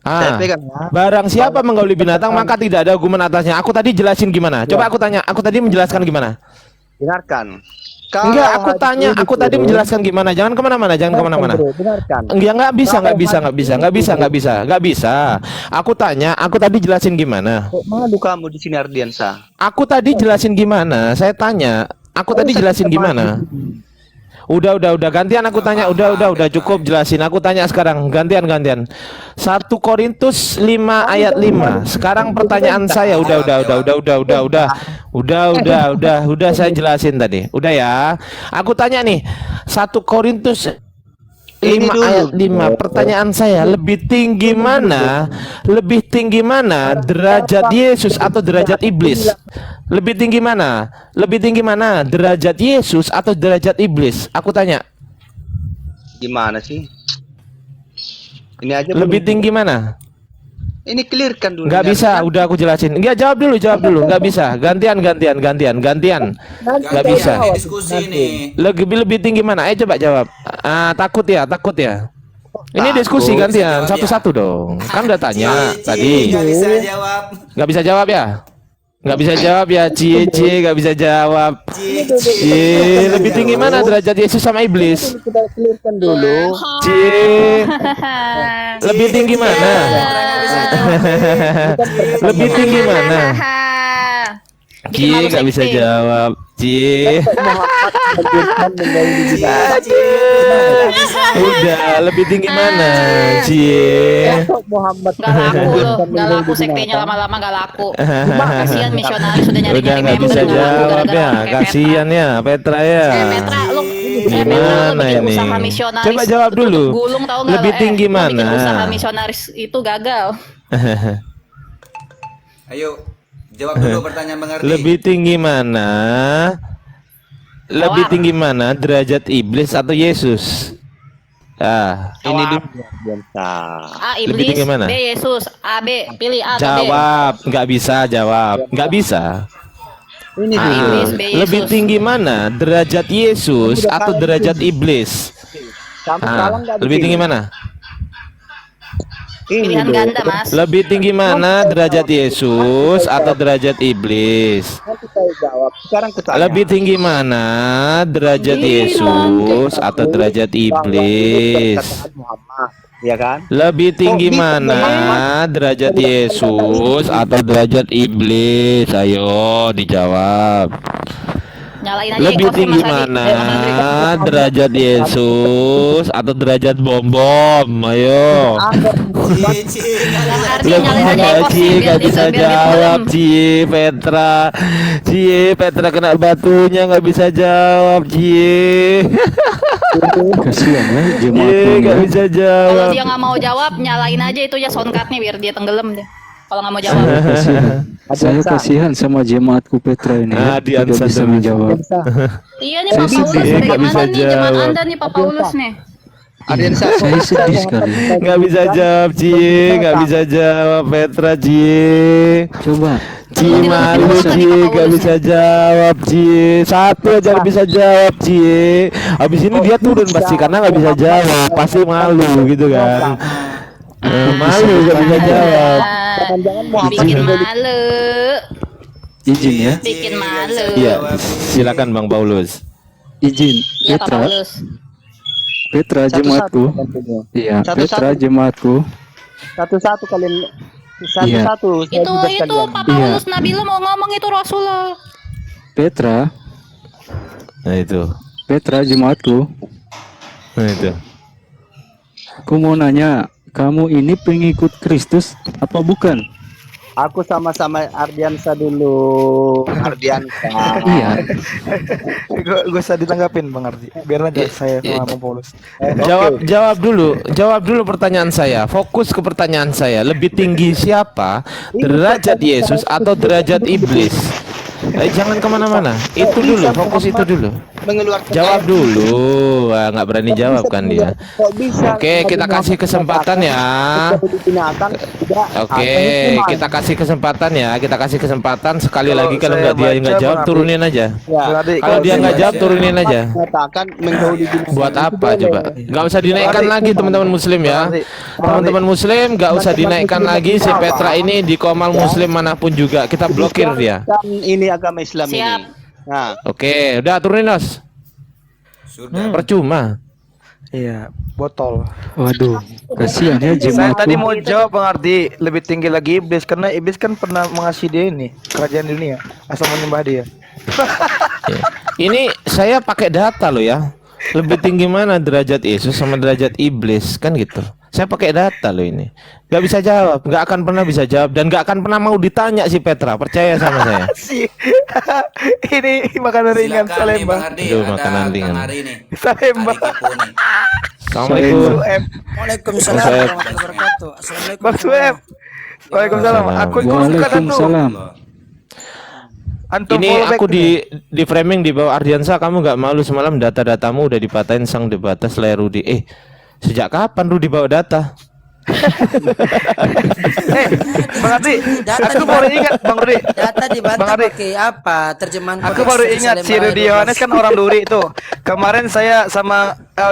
Saya pegang ya. Barang siapa menggauli binatang maka tidak ada hukuman atasnya. Aku tadi jelasin gimana? Coba aku tanya. Aku tadi menjelaskan gimana? Dengarkan. Enggak, aku hadis tanya. ini Aku tadi turun- menjelaskan gimana? Jangan kemana-mana. Bro, dengarkan. Enggak bisa. Aku tanya. Aku tadi jelasin gimana? Kok malu kamu di sini Ardiansa? Aku tadi jelasin gimana? Saya tanya. Aku tadi jelasin gimana? Udah gantian aku tanya. Udah cukup jelasin. Aku tanya sekarang gantian. 1 Korintus 5 ayat 5. Sekarang pertanyaan saya udah saya jelasin tadi. Udah ya. Aku tanya nih. 1 Korintus 5 ayat 5. Pertanyaan saya, lebih tinggi mana? Derajat Yesus atau derajat iblis? Lebih tinggi mana? Derajat Yesus atau derajat iblis? Aku tanya. Gimana sih? Ini aja Lebih tinggi mana? Ini clearkan dulu. Nggak bisa, udah aku jelasin. Enggak, jawab dulu. Nggak bisa. Gantian. Nggak bisa. Ini diskusi nih. Lebih tinggi mana? Ayo coba jawab. Takut ya. Ini diskusi gantian. Satu-satu dong. Kan udah tanya tadi. Nggak bisa jawab. Nggak bisa jawab ya? Nggak bisa jawab ya, Cie, nggak bisa jawab. Cie, lebih tinggi mana derajat Yesus sama iblis? Kita clearkan dulu. Cie, lebih tinggi mana? Lebih tinggi mana? Cie, nggak bisa jawab. Cie. Udah, lebih tinggi mana? Cie. Muhammad Gak laku sektenya lama-lama gak laku. Kasihan misionaris sudah nyari Udah nggak bisa jawab ya, kasihan ya Petra ya. Petra, lu Gimana bikin ini? usaha misionaris Coba jawab dulu. gulung tahu nggak? Lebih tinggi Lu bikin mana? usaha misionaris itu gagal. Ayo, jawab dulu pertanyaan Bang Ardi. Lebih tinggi mana? Lebih tinggi mana derajat iblis atau Yesus? Ini dulu. A Lebih iblis, tinggi mana? B Yesus, A B, pilih A atau B. Jawab, nggak bisa jawab, nggak bisa. Ini A iblis, B Yesus. Lebih tinggi mana derajat Yesus atau derajat iblis? Lebih tinggi mana? Pilihan ganda, Mas. Lebih tinggi mana derajat Yesus atau derajat iblis? Nanti saya jawab. Sekarang kutanya. Lebih tinggi mana derajat Yesus atau derajat iblis? Muhammad, ya kan? Lebih tinggi mana derajat Yesus atau derajat iblis? Ayo dijawab. Nyalain aja Lebih ekornya, tinggi Mas Adi. mana derajat Yesus atau derajat bom? Ayo. Lebih nggak bisa jawab, Petra. Petra kena batunya nggak bisa jawab, Kasihan ya nggak bisa Kalau jawab. dia nggak mau jawab, nyalain aja itu ya soundcardnya biar dia tenggelam deh. Kalau nggak mau jawab. Saya kasihan sama jemaatku Petra ini ya, tidak Adiansa bisa dong. menjawab. Iya nih Pak Saya Paulus, sedih, nggak bagaimana bisa nih zaman jawab. Anda nih Pak Paulus nih? Saya sedih sekali. Nggak bisa jawab, nggak bisa jawab, Petra, Coba. Malu, nggak bisa jawab, satu aja nggak bisa jawab, Habis ini dia turun pasti karena nggak bisa jawab, pasti malu gitu kan. Malu nggak bisa jawab. Bikin malu. Izin ya. Bikin malu. Iya, silakan Bang Paulus. izin. Iya Pak Petra, Paulus. Petra Satu-satu jemaatku. tentunya. Iya, Satu-satu. Petra jemaatku. Satu-satu kalian. Iya. Satu-satu. saya Itu juga itu sekalian. Pak Iya. Paulus Nabila mau ngomong itu Rasulullah. Petra, Nah itu. Petra jemaatku. Nah itu. Aku mau nanya, kamu ini pengikut Kristus apa bukan? Aku sama-sama Ardiansa dulu. Ardiansa. Iya. Gue usah ditanggapin Bang Ardi. Biar aja saya sama Bang Paulus. Jawab dulu pertanyaan saya. Fokus ke pertanyaan saya. Lebih tinggi siapa? Derajat Yesus atau derajat iblis? Jangan kemana-mana. Itu dulu, fokus itu dulu. Mengeluarkan Jawab dulu. Wah, nggak berani jawab kan dia. Kok bisa? Oke, kita kasih kesempatan ya. Binatang tidak. Oke, kita kasih kesempatan ya. Kita kasih kesempatan sekali Kalau lagi. Kalau saya nggak dia baca, nggak jawab, Bang Ardi. turunin aja. Ya. Kalau dia nggak jawab, turunin aja. Katakan menjauhi binatang. Buat itu apa boleh. coba? Nggak usah dinaikkan lagi teman-teman muslim ya. Teman-teman muslim nggak usah dinaikkan lagi. Si Petra ini di komal muslim manapun juga kita blokir dia. Kan ini agama Islam Siap. ini. Nah, Oke, udah turunin Nos. Percuma. Iya, botol. Waduh, kasihan ya Saya tadi jemaatku. mau jawab Bang Ardi, lebih tinggi lagi iblis karena iblis kan pernah mengasihi dia ini kerajaan dunia asal menyembah dia. Ya. Ini saya pakai data loh ya. Lebih tinggi mana derajat Yesus sama derajat iblis kan gitu. Saya pakai data loh ini. Gak bisa jawab, nggak akan pernah bisa jawab dan nggak akan pernah mau ditanya si Petra. Percaya sama saya. Ini makanan ringan Salemba. Aduh, makanan ringan. Salemba. Assalamualaikum. Waalaikumsalam Bang Sueb. warahmatullahi wabarakatuh. Assalamualaikum. Bang Sueb. Waalaikumsalam. Aku ikut suka tuh. Waalaikumsalam. Antum Ini follow back aku nih. di framing di bawah Ardiansa. Kamu nggak malu semalam data-datamu udah dipatahin sang debatas layar Rudi. Sejak kapan Rudi bawa data? Bang Ardi, Data aku di- baru ingat Bang Rudi. Data Bang dibantah Ardi. pakai apa? Terjemahan Aku kodeks baru dari ingat si Salemba Rudi 12. Yohanes kan orang Duri itu. Kemarin saya sama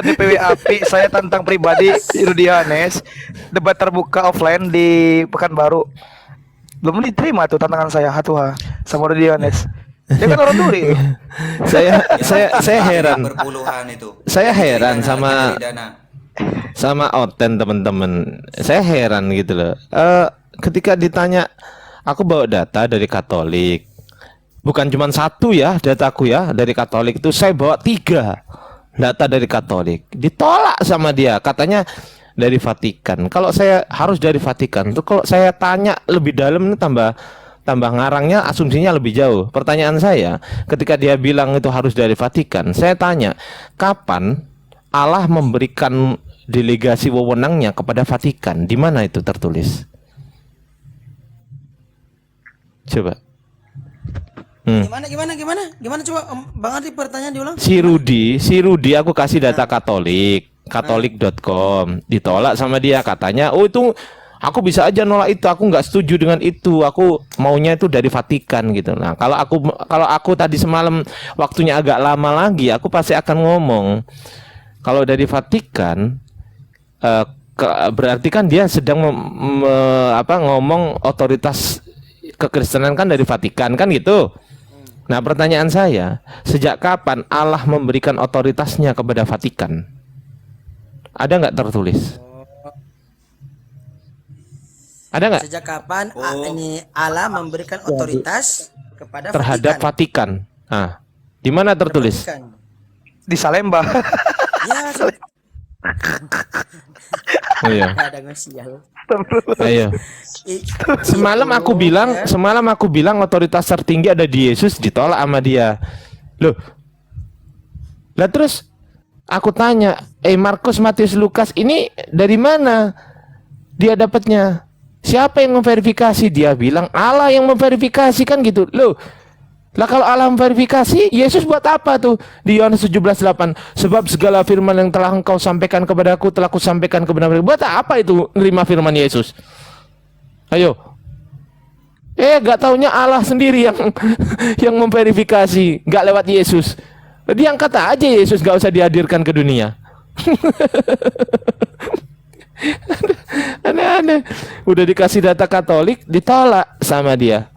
DPW API saya tantang pribadi Rudi Yohanes debat terbuka offline di Pekanbaru. Belum diterima tuh tantangan saya Hatuha sama Rudi Yohanes. Dia kan orang Duri. saya heran. Berpuluhan itu. Saya heran Dari sama dana. sama Oten teman-teman. Saya heran gitu loh. Ketika ditanya, aku bawa data dari Katolik. Bukan cuma satu ya dataku ya dari Katolik itu saya bawa 3 data dari Katolik. Ditolak sama dia. Katanya dari Vatikan. Kalau saya harus dari Vatikan tuh kalau saya tanya lebih dalam ini tambah ngarangnya asumsinya lebih jauh. Pertanyaan saya, ketika dia bilang itu harus dari Vatikan, saya tanya, kapan Allah memberikan delegasi wewenangnya kepada Vatikan? Di mana itu tertulis? Coba. Gimana coba Bang Ardi pertanyaan diulang. Si Rudi aku kasih data katolik.com, ditolak sama dia, katanya, oh itu aku bisa aja nolak itu, aku nggak setuju dengan itu, aku maunya itu dari Vatikan gitu. Nah, kalau aku tadi semalam waktunya agak lama lagi, aku pasti akan ngomong kalau dari Vatikan, berarti kan dia sedang ngomong otoritas kekristenan kan dari Vatikan kan gitu. Nah, pertanyaan saya, sejak kapan Allah memberikan otoritasnya kepada Vatikan? Ada nggak tertulis? Ada nggak? Sejak kapan ini Allah memberikan otoritas kepada Terhadap Vatikan? Nah, di mana tertulis? Vatikan? Di Salemba. Ya, Oh, iya. ada ngesial. Ayo. Semalam aku bilang otoritas tertinggi ada di Yesus, ditolak sama dia. Loh. Lah terus aku tanya, Markus, Matius, Lukas ini dari mana dia dapatnya? Siapa yang memverifikasi? Dia bilang Allah yang memverifikasi kan gitu. Loh. Lah kalau Allah memverifikasi, Yesus buat apa tuh? Di Yohanes 17:8, sebab segala firman yang telah engkau sampaikan kepadaku telah kusampaikan kepada mereka. Buat apa itu nerima firman Yesus? Ayo. Gak taunya Allah sendiri yang memverifikasi, gak lewat Yesus. Diangkat aja Yesus, gak usah dihadirkan ke dunia. Aneh-aneh. Udah dikasih data Katolik, ditolak sama dia.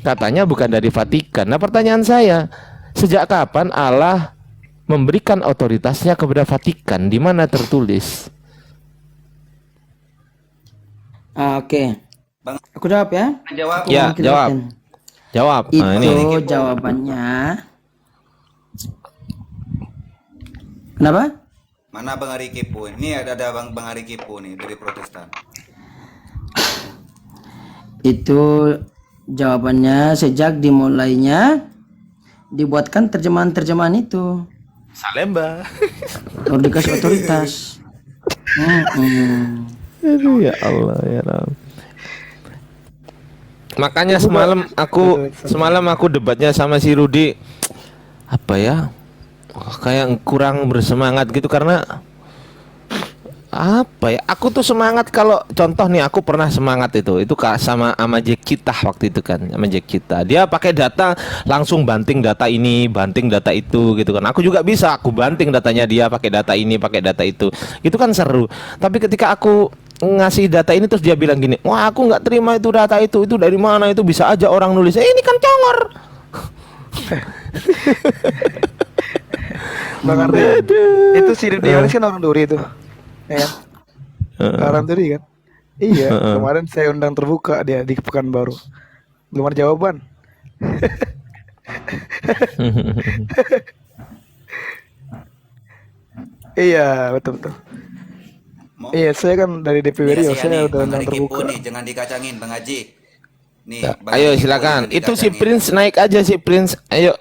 Katanya bukan dari Vatikan. Nah, pertanyaan saya, sejak kapan Allah memberikan otoritasnya kepada Vatikan, di mana tertulis? Oke. Aku jawab ya. Jawab. Aku Ya, mungkin jawab. yakin. Jawab. Itu Nah, ini. jawabannya. Kenapa? Mana Bang Ari Kepo? Ini ada Bang Ari Kepo nih dari Protestan. Itu jawabannya sejak dimulainya dibuatkan terjemahan-terjemahan itu. Salemba. Baru dikasih otoritas. Aduh, ya Allah ya Ram. Makanya semalam aku debatnya sama si Rudi, apa ya, kayak kurang bersemangat gitu karena apa ya, aku tuh semangat kalau contoh nih, aku pernah semangat itu sama Jack Cita waktu itu kan, sama Jack Cita dia pakai data langsung banting data ini, banting data itu gitu kan. Aku juga bisa, aku banting datanya dia pakai data ini, pakai data itu kan seru. Tapi ketika aku ngasih data ini terus dia bilang gini, wah aku nggak terima itu data itu dari mana, itu bisa aja orang nulis, ini kan congor. Bang Ardi, itu si Dionis kan orang Duri itu, ya kan? Orang Duri kan? Iya, kemarin saya undang terbuka dia di Pekanbaru, belum ada jawaban. Iya, betul. Iya, saya kan dari DPW Rio, saya udah undang terbuka. Nih, jangan dikacangin Bang Haji. Nih, Bang Ayo Ari Kepo silakan. jangan Itu si dikacangin. Prince naik aja si Prince. Ayo.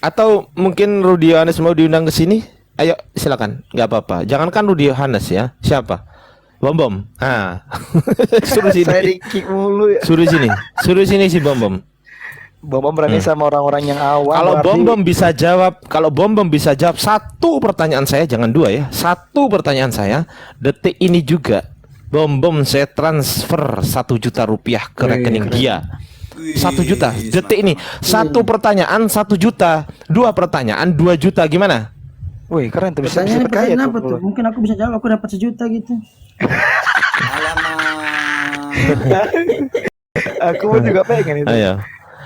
Atau mungkin Rudi Yohanes mau diundang ke sini? Ayo silakan. Nggak apa-apa. Jangankan Rudi Yohanes ya. Siapa? Bom. Ah. Suruh sini. Saya di-kick mulu ya. Suruh sini si Bom. Bom berani sama orang-orang yang awam. Kalau berarti- Bom bisa jawab satu pertanyaan saya, jangan dua ya. Satu pertanyaan saya, detik ini juga Bom saya transfer 1 juta rupiah ke rekening dia. 1 juta detik ini. Satu pertanyaan 1 juta, dua pertanyaan 2 juta, gimana? Wih, keren tuh, bisa Pertanyaannya kaya pertanyaan apa tuh. tuh? Mungkin aku bisa jawab, aku dapat 1 juta gitu. Aku juga pengen itu.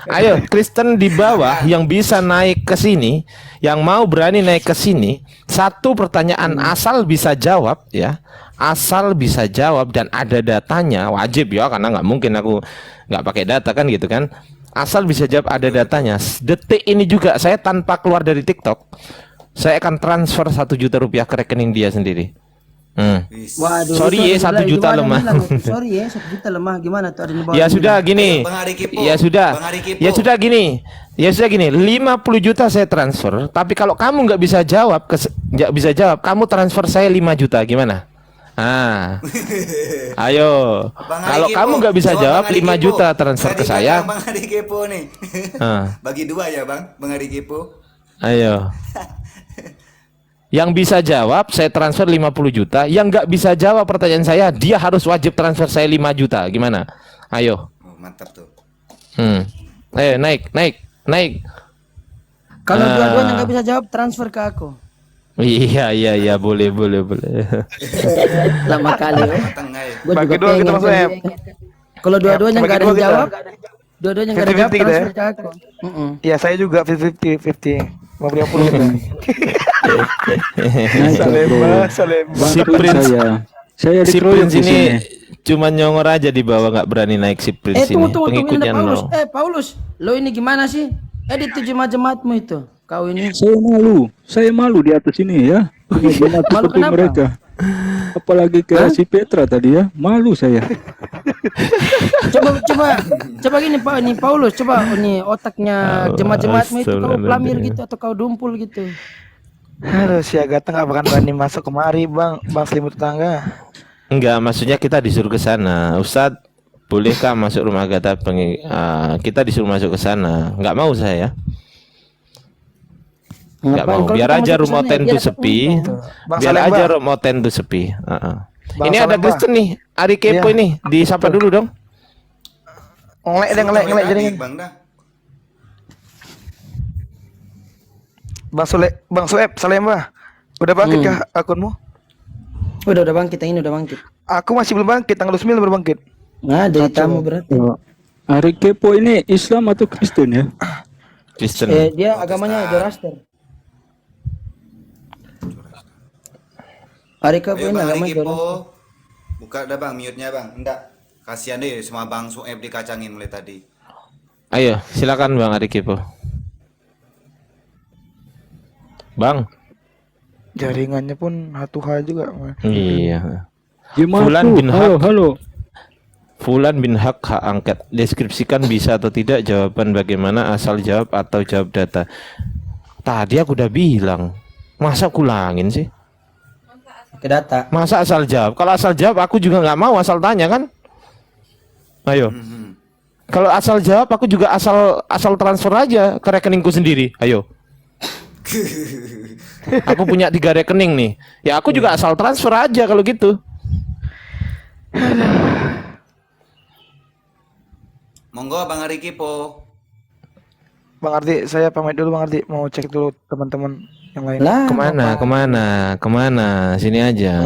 Ayo, Kristen di bawah yang bisa naik ke sini, yang mau berani naik ke sini, satu pertanyaan asal bisa jawab ya, asal bisa jawab dan ada datanya, wajib ya, karena nggak mungkin aku nggak pakai data kan gitu kan. Asal bisa jawab, ada datanya. Detik ini juga saya tanpa keluar dari TikTok, saya akan transfer 1 juta rupiah ke rekening dia sendiri. Waduh, Sorry itu ya, ada 1 di juta bawah ada lemah. bilang itu. Sorry ya, 1 juta lemah, gimana tuh ada di bawah. Ya ada sudah bilang. gini. Bang Ari Kepo. Ya sudah. Bang Ari Kepo. Ya sudah gini. 50 juta saya transfer, tapi kalau kamu nggak bisa jawab, kamu transfer saya 5 juta, gimana? Ayo. Bang Ari Kalau Kepo, kamu nggak bisa jawab, Bang Ari 5 Kepo. juta transfer ke Tadi saya. kata Bang Ari Kepo nih. Bagi 2 ya Bang Ari Kepo. Ayo. Yang bisa jawab saya transfer 50 juta, yang nggak bisa jawab pertanyaan saya, dia harus wajib transfer saya 5 juta. Gimana? Ayo. Oh, mantap tuh. Ayo naik. Kalau dua-duanya nggak bisa jawab, transfer ke aku. Iya, boleh. Lama kali ya. Gue Bagi juga dua gitu pengen maksudnya. Kalau dua-duanya Bagi nggak ada dua yang kita. jawab, dua-duanya nggak ada yang jawab, 50-50 gitu ya. transfer ke aku. Ya saya juga 50-50. 50 gitu. Salemba. Si Prince Saya si dikeroyok Prince di ini sini. cuma nyongor aja di bawah, nggak berani naik si Prince ini. Tunggu, ini Pengikutnya ada Paulus. 0. Paulus, lo ini gimana sih? Di jemaat-jemaatmu itu, kau ini. Saya malu di atas ini ya. Punya jemaat Malu seperti kenapa? mereka. Apalagi kayak si Petra tadi ya, malu saya. Coba gini Pak, ini Paulus, coba ini otaknya jemaat-jemaatmu itu kau pelamir gitu atau kau dumpul gitu. Aduh, si Agatha nggak bakal berani masuk kemari, Bang selimut tetangga. Enggak, maksudnya kita disuruh ke sana. Ustadz, bolehkah masuk rumah Agatha? Kita disuruh masuk ke sana. Nggak mau saya. Nggak mau. Biar aja room oten tuh sepi. Biar aja room oten tuh sepi. Ini ada Kristen nih, Ari Kepo ini. Disapa dulu dong. Ngelek jaringan. Bang dah. Bang Sueb, Salemba. Udah bangkit kah akunmu? Udah bangkit, yang ini udah bangkit. Aku masih belum bangkit, tanggal 9 baru bangkit. Nah, dari tamu berarti. Ari Kepo ini Islam atau Kristen ya? Kristen. Dia agamanya Zoroaster. Arika Ayo enak Bang namanya Rikipo. orang. Buka dah Bang mute-nya Bang. Enggak. Kasihan deh semua Bang Sueb dikacangin mulai tadi. Ayo, silakan Bang Ari Kipo. Bang. Jaringannya pun hatuha juga. Iya. Jemaatku, Fulan bin halo, Hak. halo. Fulan bin Hak hak angket. Deskripsikan bisa atau tidak jawaban bagaimana, asal jawab atau jawab data. Tadi aku udah bilang. Masa aku ulangin sih? Ke data. Masa asal jawab? Kalau asal jawab aku juga nggak mau asal tanya kan? Ayo. Kalau asal jawab aku juga asal transfer aja ke rekeningku sendiri. Ayo. Aku punya 3 rekening nih. Ya aku juga asal transfer aja kalau gitu. Monggo Bang Rikipo. Bang Ardi, saya pamit dulu Bang Ardi, mau cek dulu teman-teman yang lain. Lah, Kemana? Sini aja.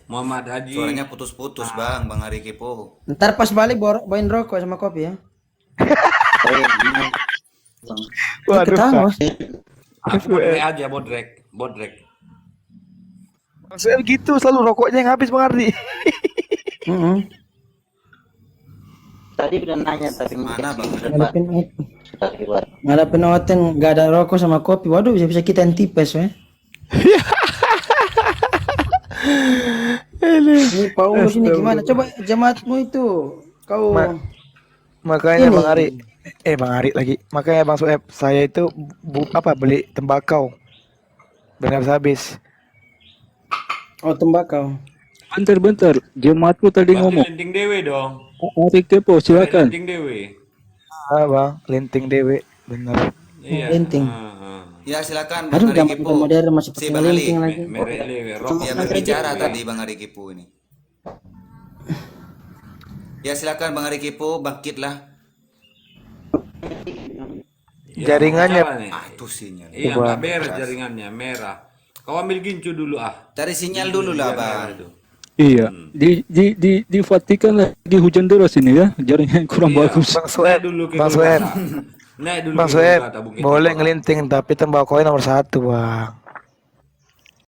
Muhammad Haji. Suaranya putus-putus Bang Rikipo. ntar pas balik bawain rokok sama kopi ya. Waduh, Ketawa. Aku bodrek aja, bodrek. Maksudnya begitu, selalu rokoknya yang habis Bang Ardi. Tadi udah nanya tapi Mana Bang? Ngadapin Oten nggak ada rokok sama kopi. Waduh, bisa kita yang tipes ya. Ini Paulus ini gimana? Coba jemaatmu itu kau Makanya Ini. Bang Ari lagi. Makanya Bang Sueb, saya itu beli tembakau. Dan habis. Oh, tembakau. Bentar, jemaatku tadi ngomong. Linting dewe dong. Ari Kepo, silakan. Linting dewe. Bang, linting dewe, bener. Iya. Linting. Ya silakan Aduh, Bang Rikipo. udah modern masih Si pakai Bang Ali. linting lagi. Merek lewe, rokok. Ya berbicara tadi Bang Rikipo ini. Ya silakan Bang Rikipo, bangkitlah. Jaringannya. Tuh sinyal. Iya, nggak beres jaringannya, merah. Kau ambil gincu dulu ah. Cari sinyal dulu lah Bang. Iya, di Vatikan lagi hujan deras ini ya, jaringan kurang bagus. Bang Sueb, Naik dulu Bang ke Sueb, Golgata, Bukit boleh Tinggi. ngelinting tapi tembakau nomor 1 Bang.